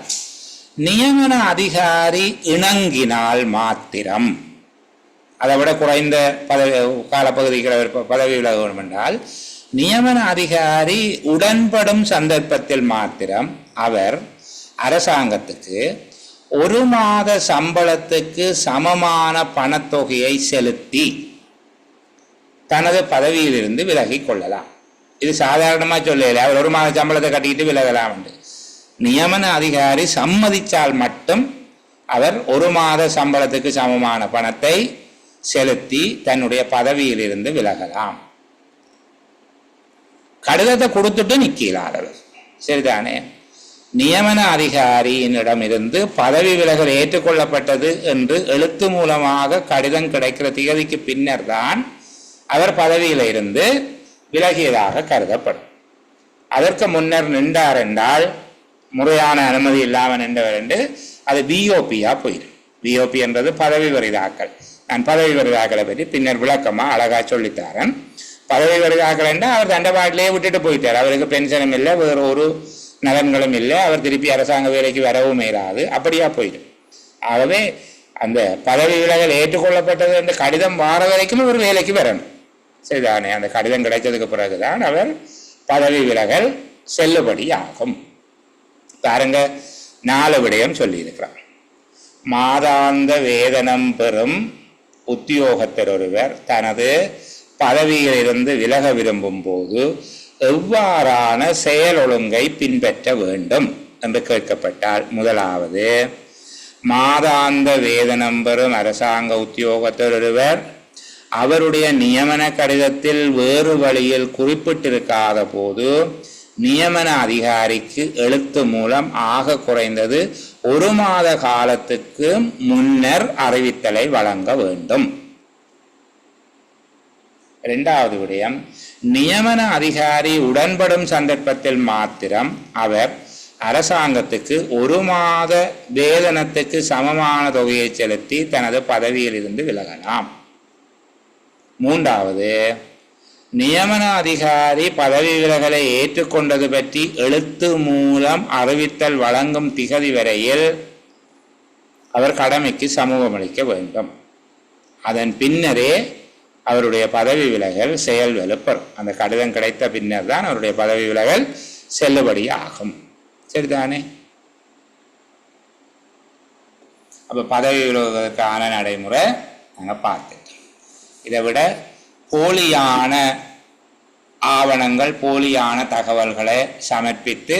நியமன அதிகாரி இணங்கினால் மாத்திரம், அதை விட குறைந்த காலப்பகுதிக்கு பதவி விலக வேண்டும் என்றால் நியமன அதிகாரி உடன்படும் சந்தர்ப்பத்தில் மாத்திரம் அவர் அரசாங்கத்துக்கு 1 மாத சம்பளத்துக்கு சமமான பணத்தொகையை செலுத்தி தனது பதவியிலிருந்து விலகிக் கொள்ளலாம். இது சாதாரணமாக சொல்லல, அவர் 1 மாத சம்பளத்தை கட்டிக்கிட்டு விலகலாம் என்று. நியமன அதிகாரி சம்மதித்தால் மட்டும் அவர் 1 மாத சம்பளத்துக்கு சமமான பணத்தை செலுத்தி தன்னுடைய பதவியிலிருந்து விலகலாம். கடிதத்தை கொடுத்துட்டு நிற்கிறார்கள், சரிதானே? நியமன அதிகாரியினிடமிருந்து பதவி விலகல் ஏற்றுக்கொள்ளப்பட்டது என்று எழுத்து மூலமாக கடிதம் கிடைக்கிற தேதிக்கு பின்னர் தான் அவர் பதவியில இருந்து விலகியதாக கருதப்படும். அதற்கு முன்னர் நின்றார் என்றால், முறையான அனுமதி இல்லாமல் நின்றவர் என்று அது பிஓபியா போயிடும். பிஓபி என்றது பதவி வரிதாக்கல். நான் பதவி வரிதாக்கலை பற்றி பின்னர் விளக்கமா அழகா சொல்லித்தாரன். பதவி வரிதாக்கல் என்றால் அவர் தண்டபாட்டிலேயே விட்டுட்டு போயிட்டார். அவருக்கு பென்ஷனும் இல்லை, வேறு ஒரு நலன்களும் இல்லை, அவர் திருப்பி அரசாங்க வேலைக்கு வரவும் இராது, அப்படியா போயிடும். ஆகவே அந்த பதவி விலகல் ஏற்றுக்கொள்ளப்பட்டது என்று கடிதம் வார வரைக்கும் ஒரு வேலைக்கு வரணும், சரிதானே? அந்த கடிதம் கிடைச்சதுக்கு பிறகுதான் அவர் பதவி விலகல் செல்லுபடி ஆகும். பாருங்க, 4 விடயம் சொல்லியிருக்கிறார். மாதாந்த வேதனம் பெறும் உத்தியோகத்தர் ஒருவர் தனது பதவியிலிருந்து விலக விரும்பும் போது எவ்வாறான செயல் ஒழுங்கை பின்பற்ற வேண்டும் என்று கேட்கப்பட்டால், முதலாவது, மாதாந்த வேதனம் பெறும் அரசாங்க உத்தியோகத்தர் ஒருவர் அவருடைய நியமன கடிதத்தில் வேறு வழியில் குறிப்பிட்டிருக்காத போது நியமன அதிகாரிக்கு எழுத்து மூலம் ஆக குறைந்தது 1 மாத காலத்துக்கு முன்னர் அறிவித்தலை வழங்க வேண்டும். 2வது விடயம், நியமன அதிகாரி உடன்படும் சந்தர்ப்பத்தில் மாத்திரம் அவர் அரசாங்கத்துக்கு 1 மாத வேதனத்துக்கு சமமான தொகையை செலுத்தி தனது பதவியில் இருந்து விலகலாம். 3வது, நியமன அதிகாரி பதவி விலகலை ஏற்றுக்கொண்டது பற்றி எழுத்து மூலம் அறிவித்தல் வழங்கும் திகதி வரையில் அவர் கடமைக்கு சமூகம் அளிக்க வேண்டும். அதன் பின்னரே அவருடைய பதவி விலகல் செயல் வலுப்பெறும். அந்த கடிதம் கிடைத்த பின்னர் தான் அவருடைய பதவி விலகல் செல்லுபடி ஆகும், சரிதானே? அப்ப பதவி விலகுவதற்கான நடைமுறை நாங்கள் பார்த்துட்டோம். இதை விட போலியான ஆவணங்கள், போலியான தகவல்களை சமர்ப்பித்து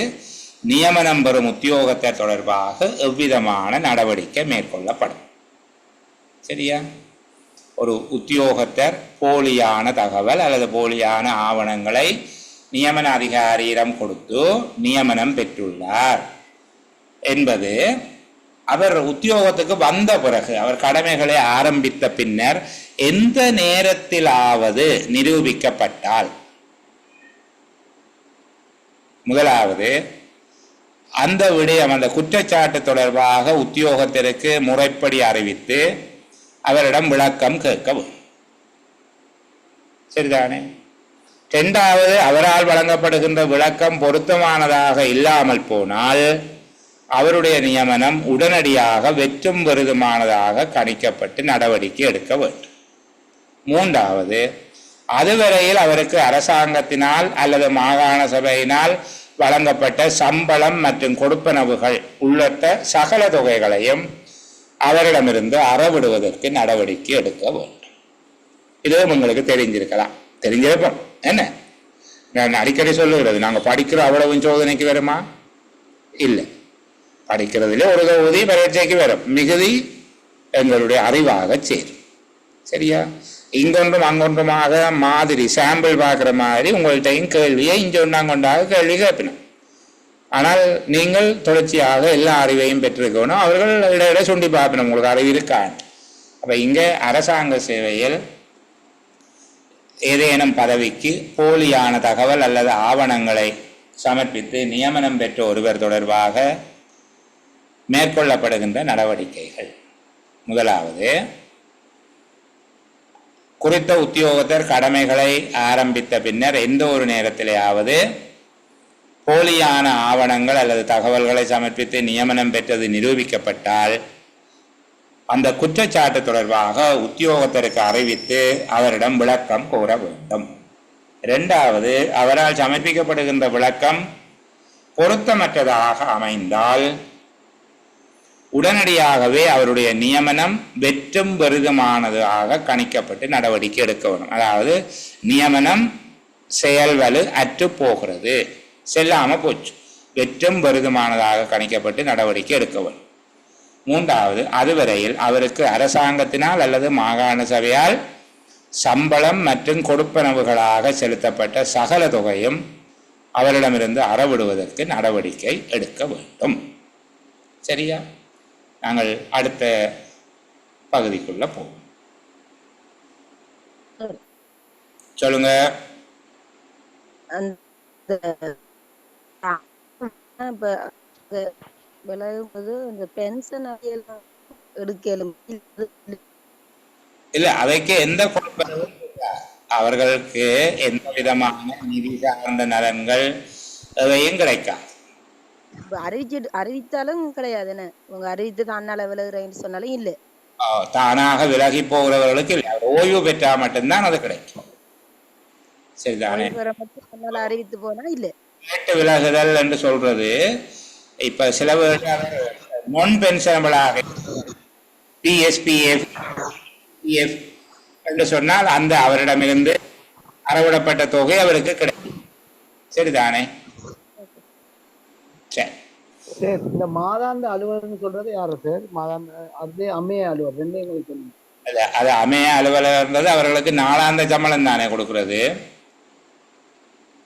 நியமனம் பெறும் உத்தியோகத்தை தொடர்பாக எவ்விதமான நடவடிக்கை மேற்கொள்ளப்படும், சரியா? ஒரு உத்தியோகத்தர் போலியான தகவல் அல்லது போலியான ஆவணங்களை நியமன அதிகாரியிடம் கொடுத்து நியமனம் பெற்றுள்ளார் என்பது அவர் உத்தியோகத்துக்கு வந்த பிறகு, அவர் கடமைகளை ஆரம்பித்த பின்னர் எந்த நேரத்திலாவது நிரூபிக்கப்பட்டால், முதலாவது அந்த விடயம், அந்த குற்றச்சாட்டு தொடர்பாக உத்தியோகத்திற்கு முறைப்படி அறிவித்து அவரிடம் விளக்கம் கேட்கவும், சரிதானே? 2வது, அவரால் வழங்கப்படுகின்ற விளக்கம் பொருத்தமானதாக இல்லாமல் போனால் அவருடைய நியமனம் உடனடியாக வெற்றும் விருதுமானதாக கணிக்கப்பட்டு நடவடிக்கை எடுக்க வேண்டும். 3வது, அதுவரையில் அவருக்கு அரசாங்கத்தினால் அல்லது மாகாண சபையினால் வழங்கப்பட்ட சம்பளம் மற்றும் கொடுப்பனவுகள் உள்ளிட்ட சகல தொகைகளையும் அவரிடமிருந்து அறவிடுவதற்கு நடவடிக்கை எடுக்க வேண்டும். இது உங்களுக்கு தெரிஞ்சிருக்கலாம், தெரிஞ்சிருப்போம். என்ன, நான் அடிக்கடி சொல்லுகிறது, நாங்கள் படிக்கிற அவ்வளவு சோதனைக்கு வருமா? இல்லை, படிக்கிறதுல ஒரு தொகுதி பரீட்சைக்கு வரும், மிகுதி எங்களுடைய அறிவாக சேரும், சரியா? இங்கொன்றும் அங்கொன்றுமாக மாதிரி சாம்பிள் பார்க்குற மாதிரி உங்கள்கிட்டையும் கேள்வியை இங்கொண்டாங்கொண்டாக கேள்வி கேட்பினோம். ஆனால் நீங்கள் தொடர்ச்சியாக எல்லா அறிவையும் பெற்றிருக்கணும். அவர்கள் இடையிட சுண்டி பார்க்கணும் உங்களுக்கு அறிவு இருக்கான். அப்போ இங்கே அரசாங்க சேவையில் ஏதேனும் பதவிக்கு போலியான தகவல் அல்லது ஆவணங்களை சமர்ப்பித்து நியமனம் பெற்ற ஒருவர் தொடர்பாக மேற்கொள்ளப்படுகின்ற நடவடிக்கைகள். முதலாவது, குறித்த உத்தியோகத்தர் கடமைகளை ஆரம்பித்த பின்னர் எந்த ஒரு நேரத்திலேயாவது போலியான ஆவணங்கள் அல்லது தகவல்களை சமர்ப்பித்து நியமனம் பெற்றது நிரூபிக்கப்பட்டால் அந்த குற்றச்சாட்டு தொடர்பாக உத்தியோகத்தருக்கு அறிவித்து அவரிடம் விளக்கம் கோர வேண்டும். இரண்டாவது, அவரால் சமர்ப்பிக்கப்படுகின்ற விளக்கம் பொருத்தமற்றதாக அமைந்தால் உடனடியாகவே அவருடைய நியமனம் வெற்றும் பெரிதுமானதாக கணிக்கப்பட்டு நடவடிக்கை எடுக்க வேண்டும். அதாவது நியமனம் செயல்வலு அற்று போகிறது, செல்லாம போச்சு, வெற்றும் பெரிதுமானதாக கணிக்கப்பட்டு நடவடிக்கை எடுக்க வேண்டும். மூன்றாவது, அதுவரையில் அவருக்கு அரசாங்கத்தினால் அல்லது மாகாண சபையால் சம்பளம் மற்றும் கொடுப்பனவுகளாக செலுத்தப்பட்ட சகல தொகையும் அவரிடமிருந்து அறவிடுவதற்கு நடவடிக்கை எடுக்க வேண்டும். சரியா? நாங்கள் அடுத்த பகுதிக்குள்ள போவோம். சொல்லுங்க. இல்ல, அதைக்கு எந்த கொடுப்பனவும் அவர்களுக்கு எந்த விதமான நிதி சார்ந்த நலன்கள் எதையும் கிடைக்காது. அறிவித்தாலும் கிடையாது. உங்க அறிவித்து தானால விலகுறேன்னு சொன்னாலும் இல்ல, தானாக விலகி போகிறவர்களுக்கு ஓய்வு பெற்றா மட்டும்தான் அது கிடைக்கும். சரிதானே? அறிவித்து போனா இல்ல. கேட்டு விலகுதல் என்று சொல்றது இப்ப சில நான் பென்ஷனபிளாக பிஎஸ்பிஎஃப் என்று சொன்னால் அந்த அவரிடமிருந்து அறவிடப்பட்ட தொகை அவருக்கு கிடைக்கும். சரிதானே? சரி. இந்த மாதாந்த அலுவலர்னு சொல்றது யாரு சார்? மாதாந்த அது அமைய அலுவலர் ரெண்டே எங்களுக்கு சொல்லுங்க. அது அமைய அலுவலர் இருந்தது அவர்களுக்கு நாளாந்த சம்பளம் தானே கொடுக்கிறது.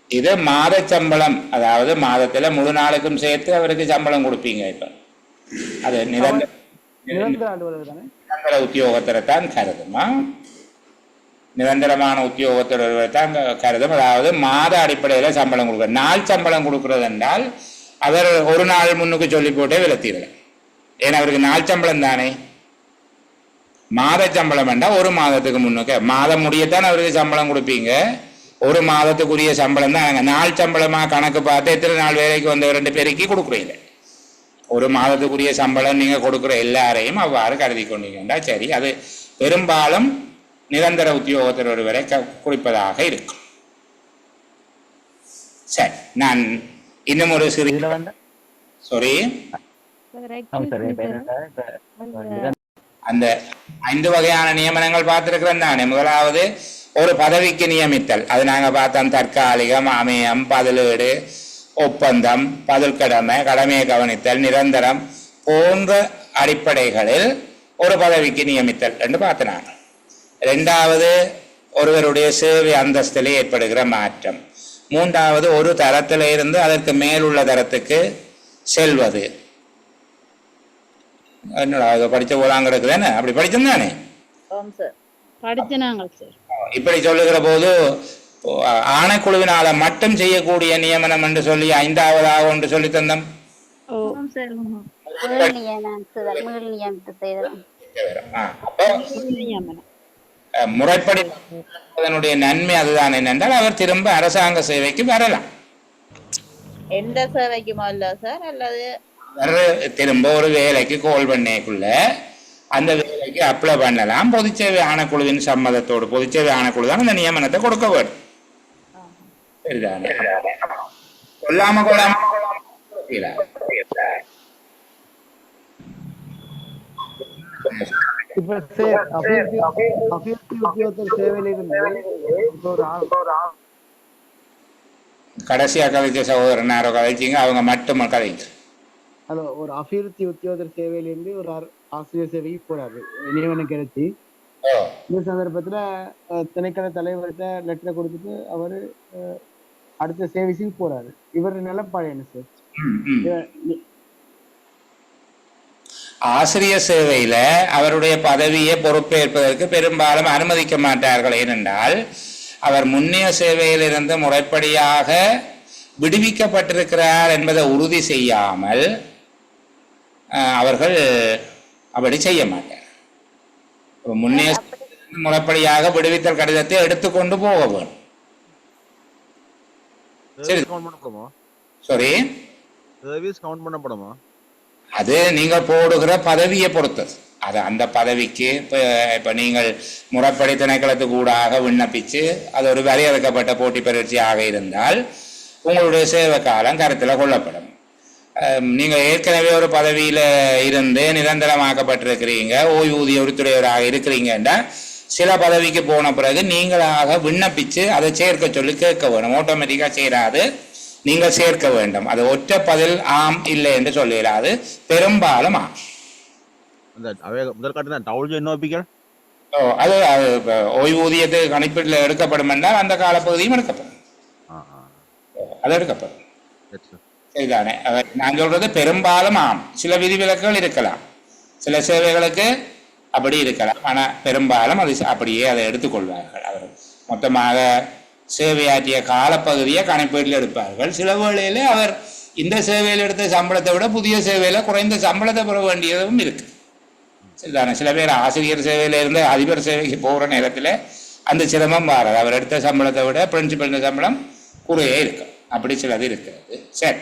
இது மாத சம்பளம், அதாவது மாதத்துல முழு நாளுக்கும் சேர்த்து அவருக்கு சம்பளம் கொடுப்பீங்க. இப்ப அது நிரந்தர அலுவலர் தானே, நிரந்தர உத்தியோகத்தரை தான் கருதுமா, நிரந்தரமான உத்தியோகத்தர் தான் கருதும். அதாவது மாத அடிப்படையில சம்பளம் கொடுக்குற, நாள் சம்பளம் கொடுக்கறது என்றால் அவர் ஒரு நாள் முன்னுக்கு சொல்லி போட்டே விலத்திடல. ஏன்னா அவருக்கு நாள் சம்பளம் தானே. மாத சம்பளம் வேண்டாம், ஒரு மாதத்துக்கு முன்னுக்கு மாதம் முடியத்தான் அவருக்கு சம்பளம் கொடுப்பீங்க. ஒரு மாதத்துக்குரிய சம்பளம் தான். நாள் சம்பளமா கணக்கு பார்த்து எத்தனை நாள் வேலைக்கு வந்த 2 பேருக்கு கொடுக்குறீங்க. ஒரு மாதத்துக்குரிய சம்பளம் நீங்க கொடுக்குற எல்லாரையும் அவ்வாறு கருதி கொண்டீங்கன்னா சரி. அது பெரும்பாலும் நிரந்தர உத்தியோகத்தர் ஒருவரை குறிப்பதாக இருக்கும். சரி, நான் இன்னும் ஒரு சிறு அந்த 5 வகையான நியமனங்கள் பார்த்திருக்கிறேன் தானே. முதலாவது ஒரு பதவிக்கு நியமித்தல், அது நாங்க பார்த்தோம். தற்காலிகம், அமையம், பதிலீடு, ஒப்பந்தம், பதில் கடமை, கடமையை கவனித்தல், நிரந்தரம் போன்ற அடிப்படைகளில் ஒரு பதவிக்கு நியமித்தல் என்று பார்த்தனாங்க. இரண்டாவது, ஒருவருடைய சேவை அந்தஸ்திலே ஏற்படுகிற மாற்றம். மூன்றாவது, ஒரு தரத்தில இருந்து அதற்கு மேலுள்ள தரத்துக்கு செல்வது. என்னடா படிச்ச போலாங்க இருக்குதானே, அப்படி படிச்சோம் இப்படி சொல்லுகிற போது ஆணைக்குழுவினால மட்டும் செய்யக்கூடிய நியமனம் என்று சொல்லி 5ஆவதாக ஒன்று சொல்லி தந்தோம். முறைப்படி அதனுடைய நன்மை அதுதான் என்னென்றால் அவர் திரும்ப அரசாங்க சேவைக்கு வரலாம். எந்த சேவைக்குமா இல்ல சார், அல்லது திரும்ப ஒரு வேலைக்கு கோல் பண்ணேக்குள்ள அந்த வேலைக்கு அப்ளை பண்ணலாம். பொதுச்சேவை ஆணைக்குழுவின் சம்மதத்தோடு பொதுச்சேவை ஆணைக்குழு தான் இந்த நியமனத்தை கொடுக்க வேண்டும். சரிதானே? கொள்ளாம இப்ப உத்தியோகத்தர் சேவையில இருந்து கடைசியா கதைச்ச சகோதரன் யாரோ கதைச்சிங்க, அவங்க மட்டும் கதைங்க. ஒரு அபிவிருத்தி உத்தியோகத்தர் சேவையிலிருந்து ஒரு ஆசிரியர் சேவைக்கு போறாரு, நியமனம் கிடைச்சி ஓ. இந்த சந்தர்ப்பத்துல திணைக்கள தலைவர்கிட்ட லெட்டரை கொடுத்துட்டு அவரு அடுத்த சேவிஸுக்கு போறாரு. இவர் நிலப்பாடு என்ன சார்? ஆசிரியர் சேவையில அவருடைய பதவியை பொறுப்பேற்பதற்கு பெரும்பாலும் அனுமதிக்க மாட்டார்கள். ஏனென்றால் அவர் முன்னைய சேவையிலிருந்து முறைப்படியாக விடுவிக்கப்பட்டிருக்கிறார் என்பதை உறுதி செய்யாமல் அவர்கள் அப்படி செய்ய மாட்டார். முன்னைய முறைப்படியாக விடுவித்தல் கடிதத்தை எடுத்துக்கொண்டு போக வேண்டும். சரி, அது நீங்கள் போடுகிற பதவியை பொறுத்தது. அது அந்த பதவிக்கு இப்போ நீங்கள் முறைப்படி திணைக்களத்துக்கு ஊடாக விண்ணப்பித்து அது ஒரு வரையறுக்கப்பட்ட போட்டி பரீட்சையாக இருந்தால் உங்களுடைய சேவை காலம் கருத்தில் கொள்ளப்படும். நீங்கள் ஏற்கனவே ஒரு பதவியில் இருந்து நிரந்தரமாக்கப்பட்டிருக்கிறீங்க, ஓய்வூதிய உறுத்துடையவராக இருக்கிறீங்கன்னா சில பதவிக்கு போன பிறகு நீங்களாக விண்ணப்பித்து அதை சேர்க்க சொல்லி கேட்க வேணும். ஆட்டோமேட்டிக்காக சேராது, நீங்கள் சேர்க்க வேண்டும். அது ஒற்றை பதில் ஆம் இல்லை என்று சொல்லிடாது, பெரும்பாலும் ஆம். அது ஓய்வூதியத்தை கணிப்பீட்டில் எடுக்கப்படும் என்றால் அந்த காலப்பகுதியும் எடுக்கப்படும். அது எடுக்கப்படும். சரிதானே? நான் சொல்றது பெரும்பாலும் ஆம். சில விதிவிலக்குகள் இருக்கலாம், சில சேவைகளுக்கு அப்படி இருக்கலாம். ஆனால் பெரும்பாலும் அது அப்படியே அதை எடுத்துக்கொள்வார்கள். அவர் மொத்தமாக சேவையாற்றிய காலப்பகுதியை கணப்பீட்டில் எடுப்பார்கள். சில வேளையில் அவர் இந்த சேவையில் எடுத்த சம்பளத்தை விட புதிய சேவையில் குறைந்த சம்பளத்தை பெற வேண்டியதும் இருக்கு. சரிதானே? சில பேர் ஆசிரியர் சேவையில இருந்து அதிபர் சேவைக்கு போகிற நேரத்தில் அந்த சிரமம் மாறாது. அவர் எடுத்த சம்பளத்தை விட பிரின்சிபல் சம்பளம் குறையே இருக்கும். அப்படி சிலது இருக்கிறது. சரி,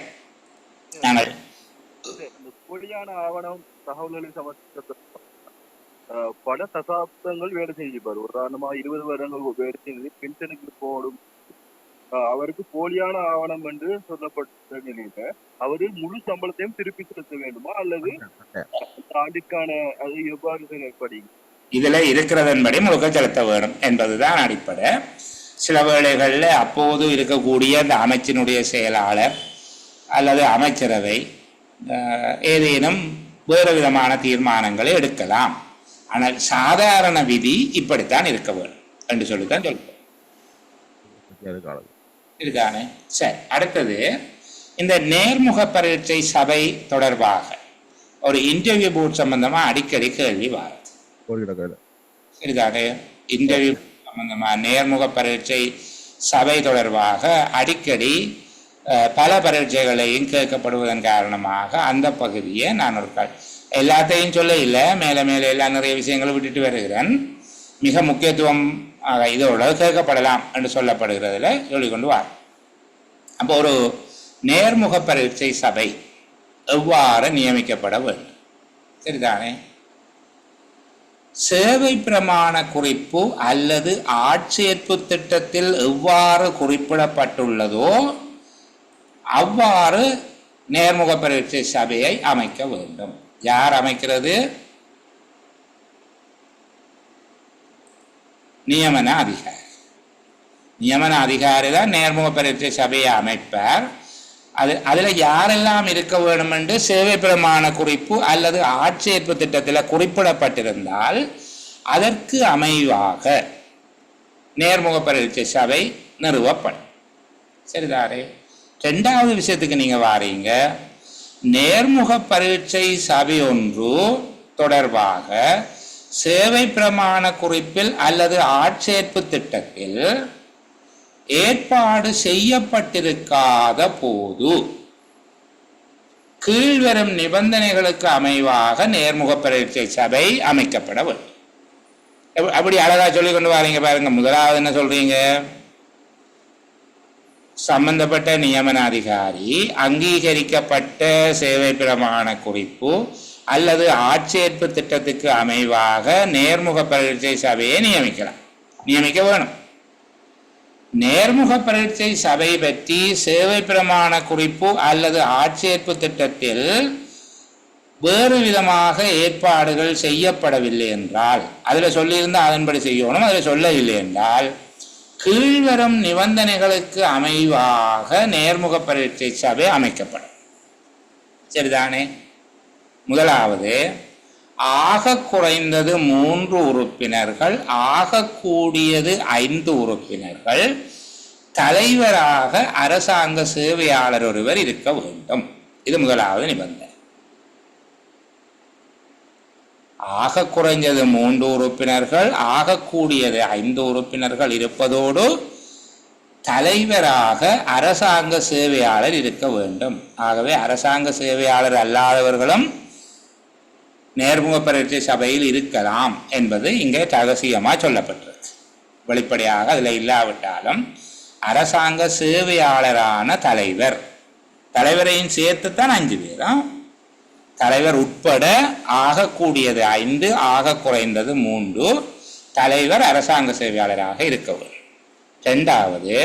நாங்கள் போலியான ஆவணம் தகவல்களை சமர்ப்பித்த பல தசாப்தங்கள் வேலை செஞ்சிருப்பார். உதாரணமா 20 வருடங்கள் வேலை செஞ்சு பென்ஷனுக்கு போடும் அவருக்கு போலியான ஆவணம் என்று சொல்லப்பட்ட நிலையில அவரு முழு சம்பளத்தையும் திருப்பி செலுத்த வேண்டுமா அல்லது ஆண்டுக்கான அது எவ்வாறு செயல்படி இதுல இருக்கிறதன்படி முழுக்க செலுத்த வேண்டும் என்பதுதான் அடிப்படை. சில வேளைகளில் அப்போது இருக்கக்கூடிய அந்த அமைச்சினுடைய செயலாளர் அல்லது அமைச்சரவை ஏதேனும் வேறு விதமான தீர்மானங்களை எடுக்கலாம். ஆனால் சாதாரண விதி இப்படித்தான் இருக்க வேண்டும் என்று சொல்லித்தான் சொல்லுவோம். இருக்கானே? சரி, அடுத்தது இந்த நேர்முக பரீட்சை சபை தொடர்பாக ஒரு இன்டர்வியூ போர்ட் சம்பந்தமா அடிக்கடி கேள்வி வாருது. சரிதானே? இன்டர்வியூ சம்பந்தமா நேர்முக பரீட்சை சபை தொடர்பாக அடிக்கடி பல பரீட்சைகளையும் கேட்கப்படுவதன் காரணமாக அந்த பகுதியை நான் ஒரு எல்லாத்தையும் சொல்ல இல்லை, மேலே மேலே எல்லாம் நிறைய விஷயங்களை விட்டுட்டு வருகிறேன். மிக முக்கியத்துவம் இதோட கேட்கப்படலாம் என்று சொல்லப்படுகிறதுல சொல்லிக்கொண்டு வார். அப்போ ஒரு நேர்முக பரீட்சை சபை எவ்வாறு நியமிக்கப்பட வேண்டும்? சரிதானே? சேவை பிரமாண குறிப்பு அல்லது ஆட்சேர்ப்பு திட்டத்தில் எவ்வாறு குறிப்பிடப்பட்டுள்ளதோ அவ்வாறு நேர்முக பரீட்சை சபையை அமைக்க வேண்டும். யார் அமைக்கிறது? நியமன அதிகாரி. நியமன அதிகாரி தான் நேர்முக பரீட்சை சபையை அமைப்பார். அதில் யாரெல்லாம் இருக்க வேண்டும் என்று சேவை பிரமாண குறிப்பு அல்லது ஆட்சேர்ப்பு திட்டத்தில் குறிப்பிடப்பட்டிருந்தால் அதற்கு அமைவாக நேர்முக பரீட்சை சபை நிறுவப்படும். சரிதாரே? ரெண்டாவது விஷயத்துக்கு நீங்க வாரீங்க. நேர்முக பரீட்சை சபை ஒன்று தொடர்பாக சேவை பிரமாண குறிப்பில் அல்லது ஆட்சேர்ப்பு திட்டத்தில் ஏற்பாடு செய்யப்பட்டிருக்காத போது கீழ்வரும் நிபந்தனைகளுக்கு அமைவாக நேர்முக பரீட்சை சபை அமைக்கப்பட வேண்டும். அப்படி அழகா சொல்லி கொண்டு வாரீங்க பாருங்க. முதலாவது என்ன சொல்றீங்க? சம்பந்தப்பட்ட நியமன அதிகாரி அங்கீகரிக்கப்பட்ட சேவை பிரமாண குறிப்பு அல்லது ஆட்சேர்ப்பு திட்டத்துக்கு அமைவாக நேர்முக பரீட்சை சபையை நியமிக்க வேணும். நேர்முக பரீட்சை சபை பற்றி சேவை பிரமாண குறிப்பு அல்லது ஆட்சேர்ப்பு திட்டத்தில் வேறு விதமாக ஏற்பாடுகள் செய்யப்படவில்லை என்றால், அதில் சொல்லியிருந்தால் அதன்படி செய்யணும், அதில் சொல்லவில்லை என்றால் கீழ்வரும் நிபந்தனைகளுக்கு அமைவாக நேர்முக பரீட்சை சபை அமைக்கப்படும். சரிதானே? முதலாவது, ஆக குறைந்தது 3 உறுப்பினர்கள், ஆக கூடியது 5 உறுப்பினர்கள், தலைவராக அரசாங்க சேவையாளர் ஒருவர் இருக்க வேண்டும். இது முதலாவது நிபந்தனை. ஆக குறைஞ்சது 3 உறுப்பினர்கள், ஆக கூடியது 5 உறுப்பினர்கள் இருப்பதோடு தலைவராக அரசாங்க சேவையாளர் இருக்க வேண்டும். ஆகவே அரசாங்க சேவையாளர் அல்லாதவர்களும் நேர்முக பரீட்சை சபையில் இருக்கலாம் என்பது இங்கே ரகசியமாக சொல்லப்பட்டிருக்கு. வெளிப்படையாக அதில் இல்லாவிட்டாலும் அரசாங்க சேவையாளரான தலைவரையும் சேர்த்துத்தான் 5 பேரும், தலைவர் உட்பட ஆக கூடியது 5, ஆக குறைந்தது 3, தலைவர் அரசாங்க சேவையாளராக இருக்க வேண்டும். இரண்டாவது,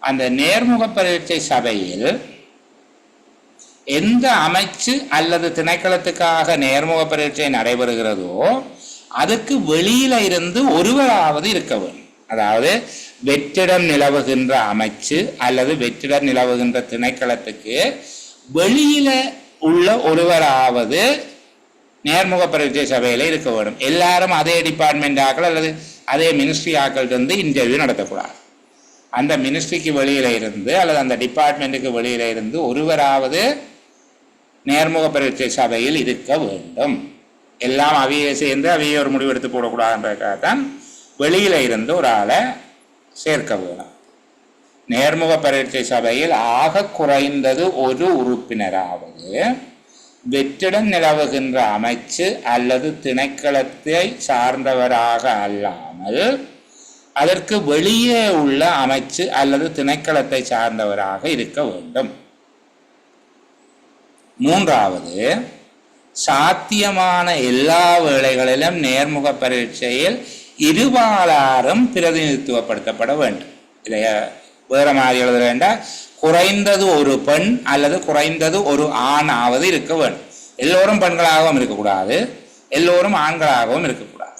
அந்த நேர்முக பரீட்சை சபையில் எந்த அமைச்சு அல்லது திணைக்களத்துக்காக நேர்முக பரீட்சை நடைபெறுகிறதோ அதுக்கு வெளியில இருந்து ஒருவராவது இருக்க வேண்டும். அதாவது வெற்றிடம் நிலவுகின்ற அமைச்சு அல்லது வெற்றிடம் நிலவுகின்ற திணைக்களத்துக்கு வெளியில உள்ள ஒருவராவது நேர்முக பரீட்சை சபையில இருக்க வேண்டும். எல்லாரும் அதே டிபார்ட்மெண்ட் ஆக்கள் அல்லது அதே மினிஸ்ட்ரி ஆக்கள் இருந்து இன்டர்வியூ நடத்தக்கூடாது. அந்த மினிஸ்ட்ரிக்கு வெளியில இருந்து அல்லது அந்த டிபார்ட்மெண்ட்டுக்கு வெளியில இருந்து ஒருவராவது நேர்முக பரீட்சை சபையில் இருக்க வேண்டும். எல்லாம் அவையை சேர்ந்து அவையை ஒரு முடிவெடுத்து போடக்கூடாதுன்றதுக்காகத்தான் வெளியில இருந்து ஒரு ஆளை சேர்க்க வேணும். நேர்முக பரீட்சை சபையில் ஆக குறைந்தது ஒரு உறுப்பினராவது வெற்றிடம் நிலவுகின்ற அமைச்சு அல்லது திணைக்களத்தை சார்ந்தவராக அல்லாமல் அதற்கு வெளியே உள்ள அமைச்சு அல்லது திணைக்களத்தை சார்ந்தவராக இருக்க வேண்டும். மூன்றாவது, சாத்தியமான எல்லா வேளைகளிலும் நேர்முக பரீட்சையில் இருபாலாரும் பிரதிநிதித்துவப்படுத்தப்பட வேண்டும். இதை வேற மாதிரி எழுத வேண்டாம். குறைந்தது ஒரு பெண் அல்லது குறைந்தது ஒரு ஆணாவது இருக்க வேண்டும். எல்லோரும் பெண்களாகவும் இருக்கக்கூடாது, எல்லோரும் ஆண்களாகவும் இருக்கக்கூடாது.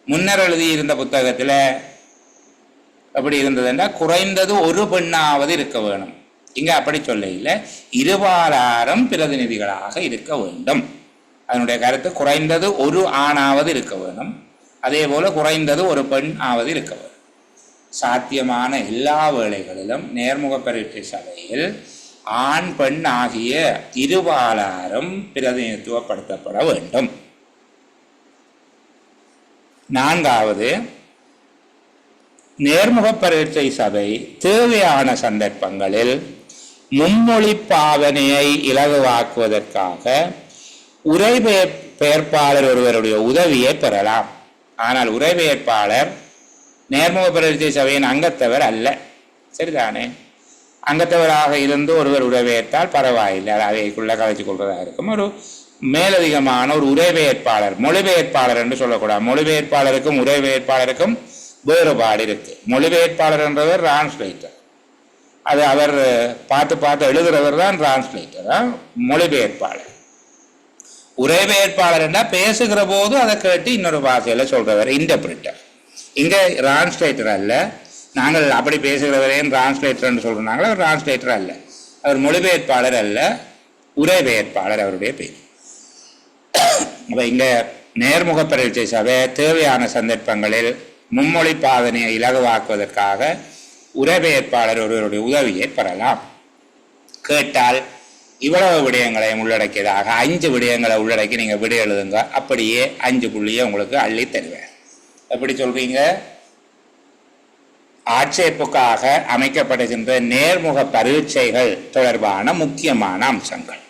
முன்னர் எழுதியிருந்த புத்தகத்தில் அப்படி இருந்ததுன்னா குறைந்தது ஒரு பெண்ணாவது இருக்க வேணும். இங்க அப்படி சொல்ல இல்லை, இருபாலாரும் பிரதிநிதிகளாக இருக்க வேண்டும். அதனுடைய கருத்து குறைந்தது ஒரு ஆணாவது இருக்க வேணும், அதே போல குறைந்தது ஒரு பெண் ஆவது இருக்க வேண்டும். சாத்தியமான எல்லா வேளைகளிலும் நேர்முக பரீட்சை சபையில் ஆண் பெண் ஆகிய இருபாலாரும் பிரதிநிதித்துவப்படுத்தப்பட வேண்டும். நான்காவது, நேர்முக பரீட்சை சபை தேவையான சந்தர்ப்பங்களில் மும்மொழி பாவனையை இலகுவாக்குவதற்காக உரைபெயர்ப்பாளர் ஒருவருடைய உதவியை பெறலாம். ஆனால் உரைபெயர்ப்பாளர் நேர்முக பரீட்சை சபையின் அங்கத்தவர் அல்ல. சரிதானே? அங்கத்தவராக இருந்து ஒருவர் உரைபெயர்த்தால் பரவாயில்லை, அவைக்குள்ள கலைச்சு கொள்வதாக இருக்கும். ஒரு மேலதிகமான ஒரு உரைபெயர்ப்பாளர், மொழிபெயர்ப்பாளர் என்று சொல்லக்கூடாது. மொழிபெயர்ப்பாளருக்கும் உரைபெயர்ப்பாளருக்கும் வேறுபாடு இருக்கு. மொழிபெயர்ப்பாளர் என்றவர் டிரான்ஸ்லேட்டர், அது அவர் பார்த்து எழுதுறவர் தான் டிரான்ஸ்லேட்டர். மொழிபெயர்ப்பாளர், உரைபெயர்ப்பாளர் என்றால் பேசுகிற போது அதை கேட்டு இன்னொரு பாஷையில சொல்றவர் இன்டர்பிரிட்டர். இங்க டிரான்ஸ்லேட்டர் அல்ல. நாங்கள் அப்படி பேசுகிறவரையும் டிரான்ஸ்லேட்டர் என்று சொல்றாங்களா, அவர் டிரான்ஸ்லேட்டர் அல்ல, அவர் மொழிபெயர்ப்பாளர் அல்ல, உரைபெயர்ப்பாளர் அவருடைய பேர். அப்ப இங்க நேர்முக பரீட்சை சபை தேவையான சந்தர்ப்பங்களில் மும்மொழி பாவனையை இலகுவாக்குவதற்காக உரைபெயர்ப்பாளர் ஒருவருடைய உதவியை பெறலாம். கேட்டால் இவ்வளவு விடயங்களையும் உள்ளடக்கியதாக 5 விடயங்களை உள்ளடக்கி நீங்க விடை எழுதுங்க, அப்படியே 5 புள்ளியை உங்களுக்கு அள்ளி தருவேன். எப்படி சொல்றீங்க? ஆட்சேர்ப்புக்காக அமைக்கப்படுகின்ற நேர்முக பரீட்சைகள் தொடர்பான முக்கியமான அம்சங்கள்.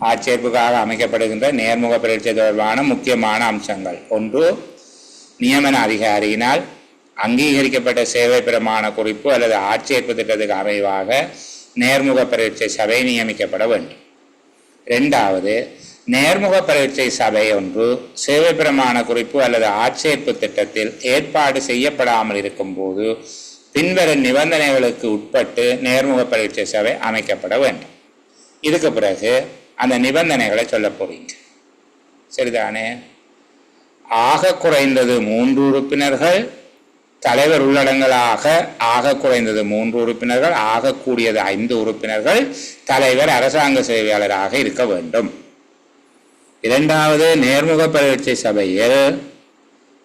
ஆட்சேர்ப்புக்காக அமைக்கப்படுகின்ற நேர்முக பரீட்சை தொடர்பான முக்கியமான அம்சங்கள்: 1, நியமன அதிகாரியினால் அங்கீகரிக்கப்பட்ட சேவை பிரமாண குறிப்பு அல்லது ஆட்சேர்ப்பு திட்டத்துக்கு அமைவாக நேர்முக பரீட்சை சபை நியமிக்கப்பட வேண்டும். 2வது, நேர்முக பரீட்சை சபை ஒன்று சேவை பிரமாண குறிப்பு அல்லது ஆட்சேர்ப்பு திட்டத்தில் ஏற்பாடு செய்யப்படாமல் இருக்கும் போது பின்வரும் நிபந்தனைகளுக்கு உட்பட்டு நேர்முக பரீட்சை சபை அமைக்கப்பட வேண்டும். இதுக்கு பிறகு அந்த நிபந்தனைகளை சொல்ல போறீங்க. சரிதானே? ஆக குறைந்தது 3 உறுப்பினர்கள், தலைவர் உள்ளடங்களாக ஆக குறைந்தது 3 உறுப்பினர்கள், ஆக கூடியது 5 உறுப்பினர்கள், தலைவர் அரசாங்க சேவையாளராக இருக்க வேண்டும். இரண்டாவது, நேர்முக பரீட்சை சபையில்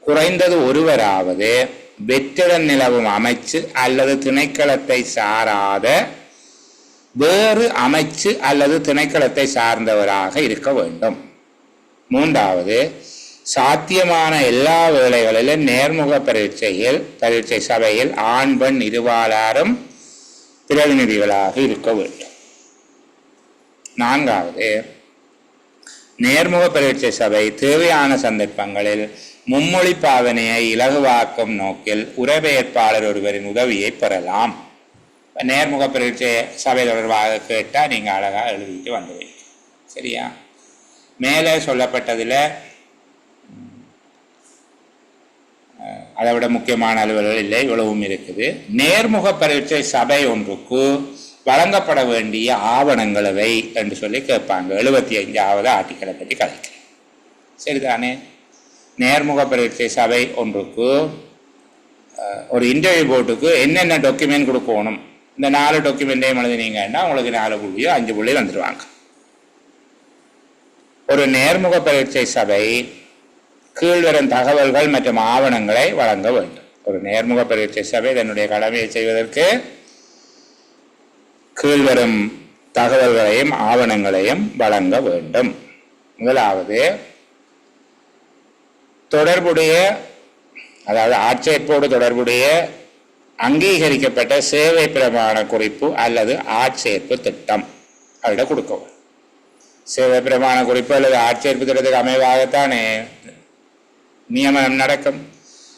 குறைந்தது ஒருவராவது வெற்றிடம் நிலவும் அமைச்சு அல்லது திணைக்களத்தை சாராத வேறு அமைச்சு அல்லது திணைக்களத்தை சார்ந்தவராக இருக்க வேண்டும். மூன்றாவது, சாத்தியமான எல்லா வேளைகளிலும் நேர்முக பரீட்சை சபையில் ஆண் பெண் இருபாலாரும் பிரதிநிதிகளாக இருக்க வேண்டும். நான்காவது, நேர்முக பரீட்சை சபை தேவையான சந்தர்ப்பங்களில் மும்மொழி பாவனையை இலகுவாக்கும் நோக்கில் உரைபெயர்ப்பாளர் ஒருவரின் உதவியை பெறலாம். நேர்முக பரீட்சை சபை தொடர்பாக கேட்டால் நீங்கள் அழகாக எழுதிட்டு வந்துடுவீங்க. சரியா? மேலே சொல்லப்பட்டதில் அதை விட முக்கியமான அலுவல்கள் இல்லை, இவ்வளவும் இருக்குது. நேர்முக பரீட்சை சபை ஒன்றுக்கு வழங்கப்பட வேண்டிய ஆவணங்களவை என்று சொல்லி கேட்பாங்க. 75வது ஆர்டிக்கலை பற்றி கதைக்கிறேன். சரிதானே? நேர்முக பரீட்சை சபை ஒன்றுக்கு ஒரு இன்டர்வியூ போர்ட்டுக்கு என்னென்ன டாக்குமெண்ட் கொடுக்கணும், இந்த 4 டாக்குமெண்ட்டையும் எழுதினீங்கன்னா உங்களுக்கு 4 புள்ளியோ 5 புள்ளியோ வந்துடுவாங்க. ஒரு நேர்முக பரீட்சை சபை கீழ்வரும் தகவல்கள் மற்றும் ஆவணங்களை வழங்க வேண்டும். ஒரு நேர்முக பரீட்சை சபை தன்னுடைய கடமையை செய்வதற்கு கீழ்வரும் தகவல்களையும் ஆவணங்களையும் வழங்க வேண்டும். முதலாவது, தொடர்புடைய அதாவது ஆட்சேர்ப்போடு தொடர்புடைய அங்கீகரிக்கப்பட்ட சேவை பிரமாண குறிப்பு அல்லது ஆட்சேர்ப்பு திட்டம் அவரிட கொடுக்கவும். சேவை பிரமாண குறிப்பு அல்லது ஆட்சேர்ப்பு திட்டத்துக்கு அமைவாகத்தானே நியமனம் நடக்கும்.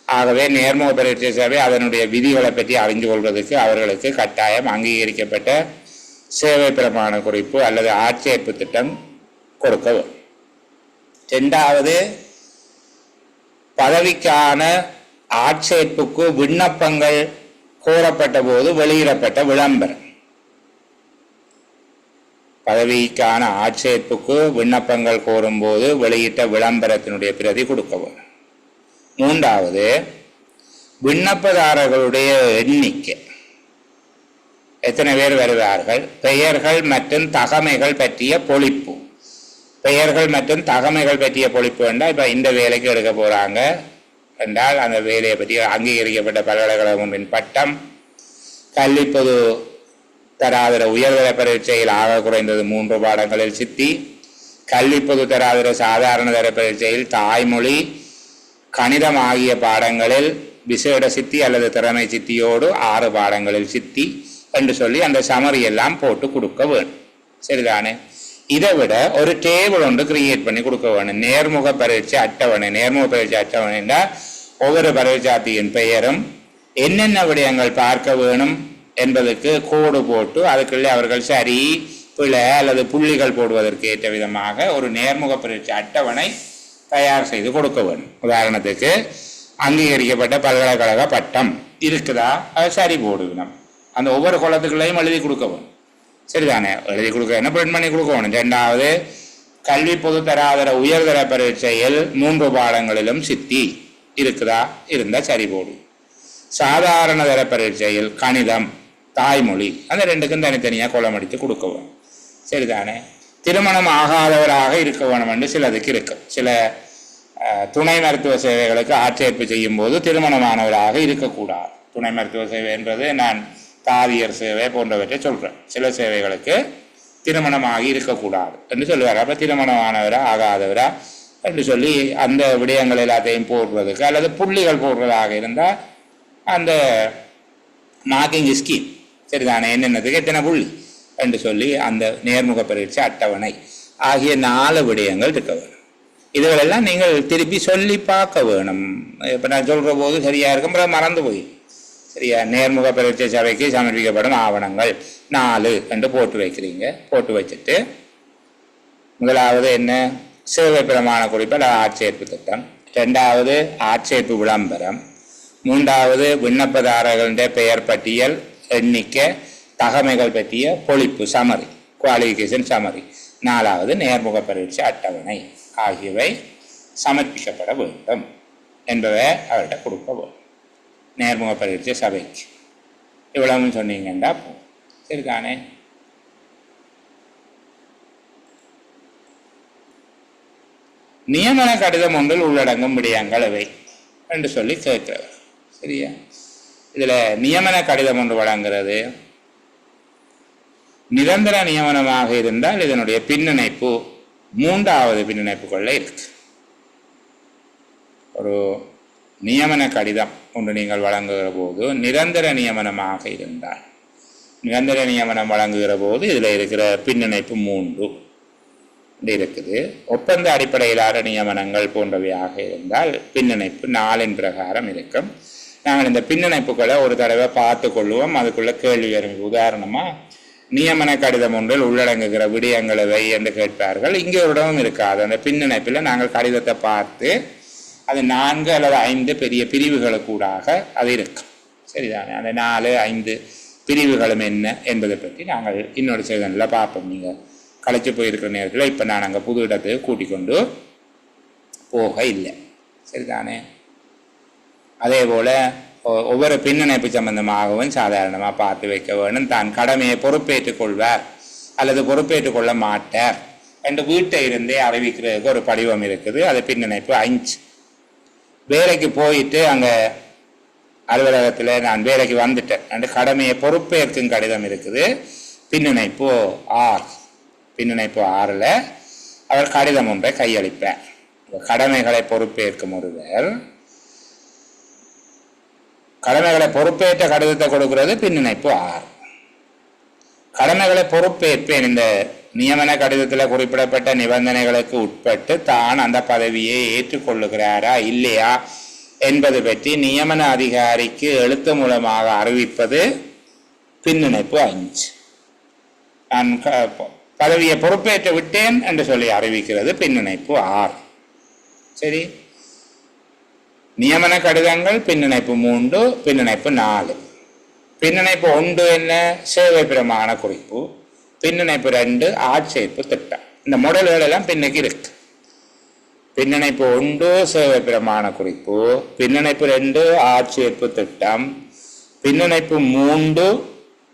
ஆகவே நேர்முக பரீட்சை சபை அதனுடைய விதிகளை பற்றி அறிந்து கொள்வதற்கு அவர்களுக்கு கட்டாயம் அங்கீகரிக்கப்பட்ட சேவை பிரமாண குறிப்பு அல்லது ஆட்சேர்ப்பு திட்டம் கொடுக்கவும். இரண்டாவது, பதவிக்கான ஆட்சேர்ப்புக்கு விண்ணப்பங்கள் கோரப்பட்ட போது வெளியிடப்பட்ட விளம்பரம். பதவிக்கான ஆட்சேர்ப்புக்கு விண்ணப்பங்கள் கோரும்போது வெளியிட்ட விளம்பரத்தினுடைய பிரதி கொடுக்கவும். மூன்றாவது, விண்ணப்பதாரர்களுடைய எண்ணிக்கை, எத்தனை பேர் வருவார்கள், பெயர்கள் மற்றும் தகமைகள் பற்றிய பொழிப்பு. பெயர்கள் மற்றும் தகமைகள் பற்றிய பொழிப்பு என்றால் இப்போ இந்த வேலைக்கு எடுக்க போகிறாங்க என்றால் அந்த வேலையை பற்றி அங்கீகரிக்கப்பட்ட பல்கலைக்கழகமின் பட்டம், கல்விப்பொது தராதர உயர்தர பரீட்சையில் ஆக குறைந்தது 3 பாடங்களில் சித்தி, கல்விப்பொது தராதர சாதாரண தர பரீட்சையில் தாய்மொழி கணிதம் ஆகிய பாடங்களில் விசேட சித்தி அல்லது திறமை சித்தியோடு 6 பாடங்களில் சித்தி என்று சொல்லி அந்த சமரி எல்லாம் போட்டு கொடுக்க வேணும். சரிதானே? இதை விட ஒரு டேபிள் ஒன்று கிரியேட் பண்ணி கொடுக்க வேணும். நேர்முக பரீட்சை அட்டவணை. நேர்முக பரீட்சை அட்டவணை என்றால் ஒவ்வொரு பரீட்சார்த்தியின் பெயரும் என்னென்ன விடயங்கள் பார்க்க வேணும் என்பதற்கு கோடு போட்டு அதுக்குள்ளே அவர்கள் சரி பிழை அல்லது புள்ளிகள் போடுவதற்கு ஏற்ற விதமாக ஒரு நேர்முக பரீட்சை அட்டவணை தயார் செய்து கொடுக்க வேணும். உதாரணத்துக்கு அங்கீகரிக்கப்பட்ட பல்கலைக்கழக பட்டம் இருக்குதா, அது சரி போடுவினம். அந்த ஒவ்வொரு குளத்துக்குள்ளையும் எழுதி கொடுக்க வேணும். சரிதானே? எழுதி கொடுக்க என்ன பிரிண்ட் பண்ணி கொடுக்க வேணும். இரண்டாவது, கல்வி பொது தராதர உயர்தர பரீட்சையில் 3 பாடங்களிலும் சித்தி இருக்குதா, இருந்தால் சரி போடு. சாதாரண தர பரீட்சையில் கணிதம் தாய்மொழி அந்த 2க்கும் தனித்தனியாக கோலமடித்து கொடுக்க வேணும். சரிதானே? திருமணம் ஆகாதவராக இருக்க வேணும் என்று சிலதுக்கு இருக்கு. சில துணை மருத்துவ சேவைகளுக்கு ஆட்சேர்ப்பு செய்யும் போது திருமணமானவராக இருக்கக்கூடாது. துணை மருத்துவ சேவை என்பது நான் தாதியர் சேவை போன்றவற்றை சொல்கிறேன். சில சேவைகளுக்கு திருமணமாகி இருக்கக்கூடாது என்று சொல்லுவார். அப்போ திருமணமானவரா ஆகாதவரா என்று சொல்லி அந்த விடயங்கள் எல்லாத்தையும் போடுறதுக்கு அல்லது புள்ளிகள் போடுறதாக இருந்தால் அந்த மார்க்கிங் ஸ்கீம் சரிதானே, என்னென்னதுக்கு எத்தனை புள்ளி என்று சொல்லி அந்த நேர்முக பரீட்சை அட்டவணை ஆகிய 4 விடயங்கள் இருக்க வேணும். இதுகளெல்லாம் நீங்கள் திருப்பி சொல்லி பார்க்க வேணும். இப்போ நான் சொல்கிற போது சரியாக இருக்கும், அப்புறம் மறந்து போய் சரியா. நேர்முக பரீட்சை சபைக்கு சமர்ப்பிக்கப்படும் ஆவணங்கள் 4 என்று போட்டு வைக்கிறீங்க. போட்டு வச்சுட்டு முதலாவது என்ன, சேவை பிரமாண குறிப்பு அல்லது ஆட்சேர்ப்பு திட்டம். 2வது ஆட்சேர்ப்பு விளம்பரம். 3வது விண்ணப்பதாரர்களுடைய பெயர் பட்டியல் எண்ணிக்கை தகமைகள் பற்றிய பொழிப்பு சமரி குவாலிஃபிகேஷன் சமரி. 4வது நேர்முக பரீட்சை அட்டவணை ஆகியவை சமர்ப்பிக்கப்பட வேண்டும் என்பதை அவர்கிட்ட கொடுக்க வேண்டும் நேர்முக பரீட்சை சபைக்கு. இவ்வளவு சொன்னீங்கன்னா போதும். சரிதானே? நியமன கடிதம் ஒன்றில் உள்ளடங்கும் விடயங்கள் அவை என்று சொல்லி கேட்கிறவர். சரியா? இதில் நியமன கடிதம் ஒன்று வழங்குறது நிரந்தர நியமனமாக இருந்தால் இதனுடைய பின்னிணைப்பு 3வது பின்னிணைப்புக்குள்ள இருக்கு. ஒரு நியமன கடிதம் ஒன்று நீங்கள் வழங்குகிற போது நிரந்தர நியமனமாக இருந்தால், நிரந்தர நியமனம் வழங்குகிற போது இதில் இருக்கிற பின்னிணைப்பு 3 இருக்குது. ஒப்பந்த அடிப்படையிலான நியமனங்கள் போன்றவையாக இருந்தால் பின்னிணைப்பு 4 பிரகாரம் இருக்கும். நாங்கள் இந்த பின்னிணைப்புகளை ஒரு தடவை பார்த்து கொள்வோம். அதுக்குள்ள கேள்வி வரும். உதாரணமாக நியமன கடிதம் ஒன்றில் உள்ளடங்குகிற விடயங்களை என்று கேட்பார்கள். இங்கே ஒரு இடமும் இருக்காது. அந்த பின்னிணைப்பில் நாங்கள் கடிதத்தை பார்த்து அது 4 அல்லது 5 பெரிய பிரிவுகளுக்கூடாக அது இருக்கும். சரிதானே? அந்த 4, 5 பிரிவுகளும் என்ன என்பதை பற்றி நாங்கள் இன்னொரு செய்தனில் பார்ப்போம். நீங்கள் களைச்சி போயிருக்கிற நேரத்தில் இப்போ நான் அங்கே புது இடத்துக்கு கூட்டிக் கொண்டு போக இல்லை. சரிதானே? அதே போல் ஒவ்வொரு பின்னிணைப்பு சம்பந்தமாகவும் சாதாரணமாக பார்த்து வைக்க வேணும். தான் கடமையை பொறுப்பேற்றுக் கொள்வார் அல்லது பொறுப்பேற்றுக் கொள்ள மாட்டார் என்று வீட்டை இருந்தே அறிவிக்கிறதுக்கு ஒரு படிவம் இருக்குது. அது பின்னிணைப்பு 5. வேலைக்கு போயிட்டு அங்கே அலுவலகத்தில் நான் வேலைக்கு வந்துட்டேன் என்று கடமையை பொறுப்பேற்கும் கடிதம் இருக்குது. பின்னிணைப்பு 6. பின்னிணைப்பு 6ல் அவர் கடிதம் ஒன்றை கையளிப்பார். கடமைகளை பொறுப்பேற்கும் ஒருவர் கடமைகளை பொறுப்பேற்ற கடிதத்தை கொடுக்கிறது பின்னிணைப்பு 6. கடமைகளை பொறுப்பேற்பேன் இந்த நியமன கடிதத்தில் குறிப்பிடப்பட்ட நிபந்தனைகளுக்கு உட்பட்டு தான் அந்த பதவியை ஏற்றுக்கொள்ளுகிறாரா இல்லையா என்பது பற்றி நியமன அதிகாரிக்கு எழுத்து மூலமாக அறிவிப்பது பின்னிணைப்பு 5. நான் பதவியை பொறுப்பேற்று விட்டேன் என்று சொல்லி அறிவிக்கிறது பின்னிணைப்பு 6. சரி, நியமன கடிதங்கள் பின்னிணைப்பு 3, பின்னிணைப்பு 4. பின்னிணைப்பு 1 என்ன? சேவை பிரமாண குறிப்பு. பின்னிணைப்பு 2 ஆட்சேர்ப்பு திட்டம். இந்த மாடல்கள் எல்லாம் பின்னுக்கு இருக்கு. பின்னிணைப்பு 1 சேவை பிரமாண குறிப்பு, பின்னிணைப்பு 2 ஆட்சேர்ப்பு திட்டம், பின்னிணைப்பு 3,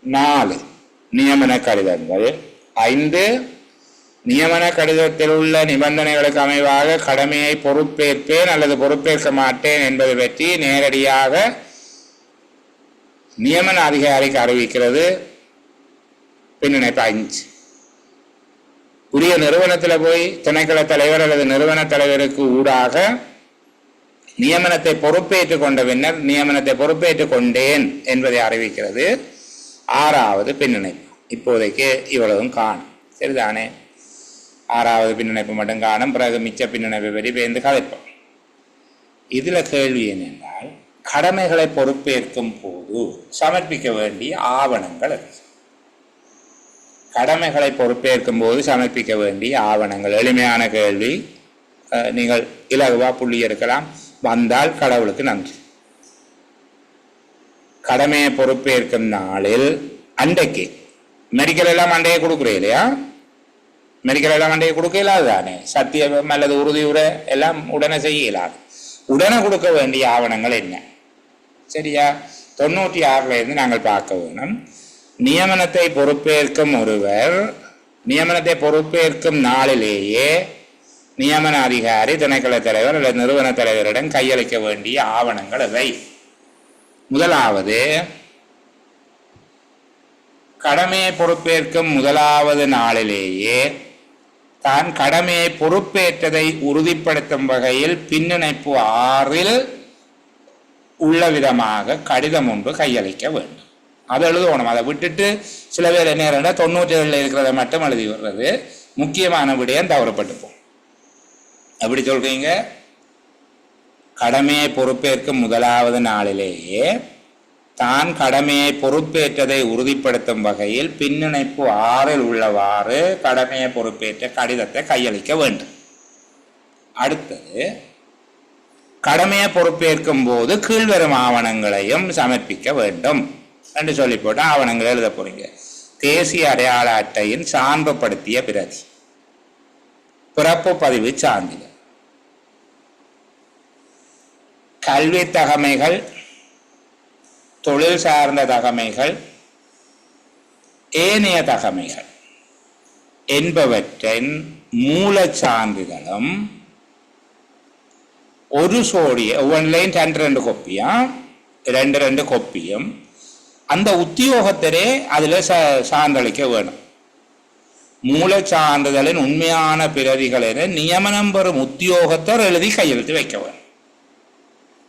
4 நியமன கடிதங்கள், 5 நியமன கடிதத்தில் உள்ள நிபந்தனைகளுக்கு அமைவாக கடமையை பொறுப்பேற்பேன் அல்லது பொறுப்பேற்க மாட்டேன் என்பது பற்றி நேரடியாக நியமன அதிகாரிக்கு அறிவிக்கிறது பின்னிணைப்பு 5. உரிய நிறுவனத்தில் போய் திணைக்கள தலைவர் அல்லது நிறுவன தலைவருக்கு ஊடாக நியமனத்தை பொறுப்பேற்றுக் கொண்ட பின்னர் நியமனத்தை பொறுப்பேற்றுக் கொண்டேன் என்பதை அறிவிக்கிறது 6வது பின்னிணைப்பு. இப்போதைக்கு இவ்வளவும் காணும். சரிதானே? 6வது பின்னிணைப்பு மட்டும் காணும். பிறகு மிச்ச பின்னிணைப்பை பற்றி பேர்ந்து கதைப்போம். இதில் கேள்வி என்னென்றால், கடமைகளை பொறுப்பேற்கும் போது சமர்ப்பிக்க வேண்டிய ஆவணங்கள் அது. கடமைகளை பொறுப்பேற்கும் போது சமர்ப்பிக்க வேண்டிய ஆவணங்கள். எளிமையான கேள்வி. நீங்கள் இலகுவா புள்ளி எடுக்கலாம். வந்தால் கடவுளுக்கு நன்றி. கடமையை பொறுப்பேற்கும் நாளில் அன்றைக்கு மெடிக்கல் எல்லாம் அண்டையை கொடுக்குறேன் இல்லையா? மெடிக்கல் எல்லாம் அண்டையை கொடுக்க இயலாது தானே? சத்தியம் அல்லது உறுதியுரை எல்லாம் உடனே செய்ய இயலாது. உடனே கொடுக்க வேண்டிய ஆவணங்கள் என்ன? சரியா? 96 நாங்கள் பார்க்க வேணும். நியமனத்தை பொறுப்பேற்கும் ஒருவர் நியமனத்தை பொறுப்பேற்கும் நாளிலேயே நியமன அதிகாரி திணைக்கள தலைவர் அல்லது நிறுவன தலைவரிடம் கையளிக்க வேண்டிய ஆவணங்கள் அவை. முதலாவது, கடமையை பொறுப்பேற்கும் முதலாவது நாளிலேயே தான் கடமையை பொறுப்பேற்றதை உறுதிப்படுத்தும் வகையில் பின்னிணைப்பு 6ல் உள்ள விதமாக கடிதம் ஒன்று கையளிக்க வேண்டும். அதை எழுதணும். அதை விட்டுட்டு சில பேர் என்ன 97 இருக்கிறத மட்டும் எழுதி விடுறது. முக்கியமான விடயம் தவறப்பட்டுப்போம். எப்படி சொல்றீங்க? கடமையை பொறுப்பேற்கும் முதலாவது நாளிலேயே தான் கடமையை பொறுப்பேற்றதை உறுதிப்படுத்தும் வகையில் பின்னிணைப்பு 6ல் உள்ளவாறு கடமையை பொறுப்பேற்ற கடிதத்தை கையளிக்க வேண்டும். அடுத்தது, கடமையை பொறுப்பேற்கும் போது கீழ்வரும் ஆவணங்களையும் சமர்ப்பிக்க வேண்டும் என்று சொல்லி போட்டு ஆவணங்களை எழுத போறீங்க. தேசிய அடையாள அட்டையின் சான்றுபடுத்திய பிரதி, பிறப்பு பதிவு சான்றிதழ், கல்வி தகமைகள், தொழில் சார்ந்த தகமைகள், ஏனைய தகமைகள் என்பவற்றின் மூல சான்றிதழும் ஒரு சோடிய ஒவ்வொன்றிலையும் 2 கொப்பியும் 2 கொப்பியும் அந்த உத்தியோகத்தரே அதில் சார்ந்தளிக்க வேணும். மூல சான்றிதழின் உண்மையான பிரதிகள் என நியமனம் பெறும் உத்தியோகத்தர் எழுதி கையெழுத்து வைக்க வேணும்.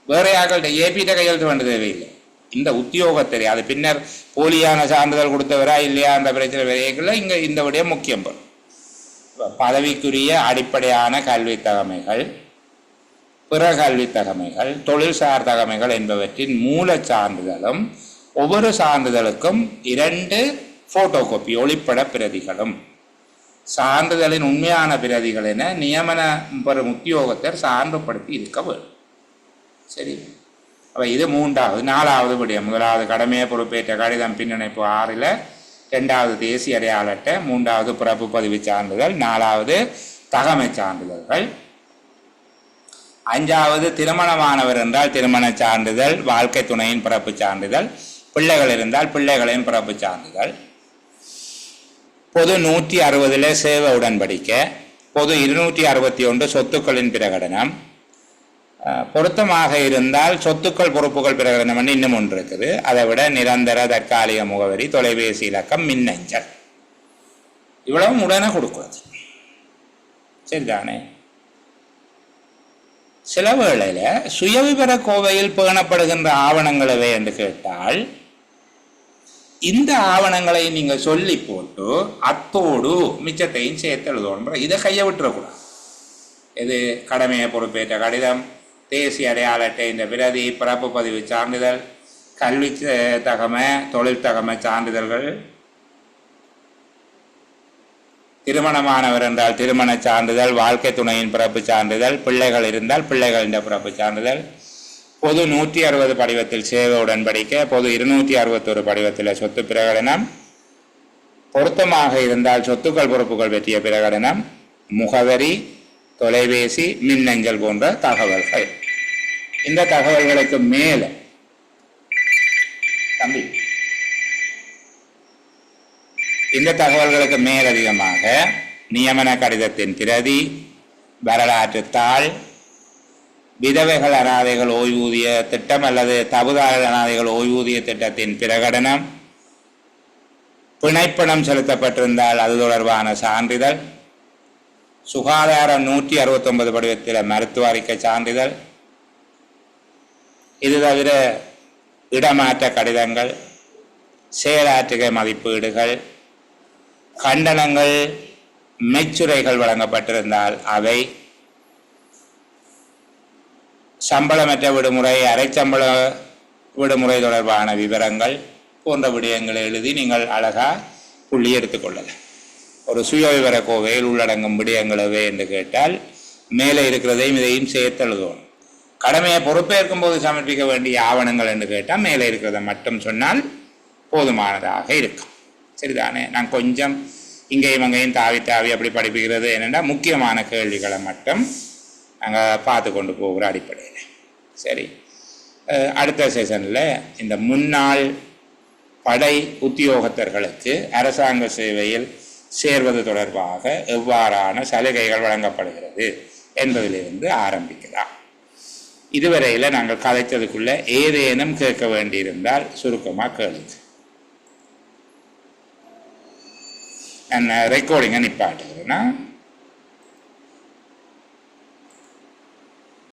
வேற யார்கள்ட்ட ஏபிட்ட கையெழுத்து வேண்ட தேவையில்லை. இந்த உத்தியோகத்தரே அது பின்னர் போலியான சான்றிதழ் கொடுத்தவரா இல்லையா அந்த பிரச்சனை வரைகளை இங்கே இந்த விடயம் முக்கியம் பெறும். பதவிக்குரிய அடிப்படையான கல்வி தகமைகள், பிற கல்வி தகமைகள், தொழில்சார் தகமைகள் என்பவற்றின் மூல சான்றிதழும் ஒவ்வொரு சான்றிதழுக்கும் 2 போட்டோ காப்பி ஒளிப்பட பிரதிகளும் சான்றிதழின் உண்மையான பிரதிகள் என நியமன பெறும் உத்தியோகத்தர் சான்றுபடுத்தி இருக்க வேண்டும். சரி, அப்போ இது 3வது. 4வது விடயம். 1வது கடமையை பொறுப்பேற்ற கடிதம் பின்னிணைப்பு 6ல், 2வது தேசிய அடையாள அட்டை, 3வது பிறப்பு பதிவு சான்றிதழ், 4வது தகமை சான்றிதழ்கள், 5வது திருமணமானவர் என்றால் திருமண சான்றிதழ், வாழ்க்கை துணையின் பிறப்பு சான்றிதழ், பிள்ளைகள் இருந்தால் பிள்ளைகளின் பிறப்பு சான்றிதழ், பொது 160 சேவை உடன்படிக்கை, பொது 261 சொத்துக்களின் பிரகடனம், பொருத்தமாக இருந்தால் சொத்துக்கள் பொறுப்புகள் பிரகடனம் இன்னும் ஒன்று இருக்குது. அதை விட நிரந்தர தற்காலிக முகவரி, தொலைபேசி இலக்கம், மின்னஞ்சல், இவ்வளவும் உடனே கொடுக்குறது. சரிதானே? சில வேளையில சுயவிவர கோவையில் பேணப்படுகின்ற ஆவணங்கள் எவை என்று கேட்டால் இந்த ஆவணங்களை நீங்க சொல்லி போட்டு அத்தோடு மிச்சத்தையும் சேர்த்து எழுதணும். இதை கையை விட்டுறக்கூடாது. இது கடமையை பொறுப்பேற்ற கடிதம், தேசிய அடையாள அட்டை என்ற பிரதி, பிறப்பு பதிவு சான்றிதழ், கல்வி தகமை, தொழில் தகமை சான்றிதழ்கள், திருமணமானவர் என்றால் திருமண சான்றிதழ், வாழ்க்கை துணையின் பிறப்பு சான்றிதழ், பிள்ளைகள் இருந்தால் பிள்ளைகளின் பிறப்பு சான்றிதழ், பொது 160 படிவத்தில் சேவை உடன்படிக்கை, பொது 261 படிவத்தில் சொத்து பிரகடனம், பொருத்தமாக இருந்தால் சொத்துக்கள் பொறுப்புகள் பற்றிய பிரகடனம், முகவரி, தொலைபேசி, மின்னஞ்சல் போன்ற தகவல்கள். இந்த தகவல்களுக்கு மேலே தம்பி இந்த தகவல்களுக்கு மேலதிகமாக நியமன கடிதத்தின் பிரதி, வரலாற்று தாள், விதவைகள் அனாதைகள் ஓய்வூதிய திட்டம் அல்லது தகுதாரர் அனாதைகள் ஓய்வூதிய திட்டத்தின் பிரகடனம், பிணைப்பணம் செலுத்தப்பட்டிருந்தால் அது தொடர்பான சான்றிதழ், சுகாதாரம் 169 படிவத்தில் மருத்துவ அறிக்கை சான்றிதழ், இது தவிர இடமாற்ற கடிதங்கள், செயலாற்றுகை மதிப்பீடுகள், கண்டனங்கள், மெச்சுரைகள் வழங்கப்பட்டிருந்தால் அவை, சம்பளமற்ற விடுமுறை, அரைச்சம்பள விடுமுறை தொடர்பான விவரங்கள் போன்ற விடயங்களை எழுதி நீங்கள் அழகா புள்ளி எடுத்துக்கொள்ளலாம். ஒரு சுய விவர கோவையில் உள்ளடங்கும் விடயங்களவே என்று கேட்டால் மேலே இருக்கிறதையும் இதையும் சேர்த்து எழுதுவோம். கடமையை பொறுப்பேற்கும் போது சமர்ப்பிக்க வேண்டிய ஆவணங்கள் என்று கேட்டால் மேலே இருக்கிறத மட்டும் சொன்னால் போதுமானதாக இருக்கும். சரிதானே? நான் கொஞ்சம் இங்கேயும் அங்கேயும் தாவி தாவி அப்படி படிப்புகிறது என்னென்னா முக்கியமான கேள்விகளை மட்டும் நாங்கள் பார்த்து கொண்டு போகிற அடிப்படையில். சரி, அடுத்த செஷனில் இந்த முன்னாள் படை உத்தியோகத்தர்களுக்கு அரசாங்க சேவையில் சேர்வது தொடர்பாக எவ்வாறான சலுகைகள் வழங்கப்படுகிறது என்பதிலிருந்து ஆரம்பிக்கலாம். இதுவரையில் நாங்கள் கதைத்ததுக்குள்ள ஏதேனும் கேட்க வேண்டியிருந்தால் சுருக்கமாக கேளுங்க. நான் ரெக்கார்டிங்கை நிப்பாட்டுகிறேன்னா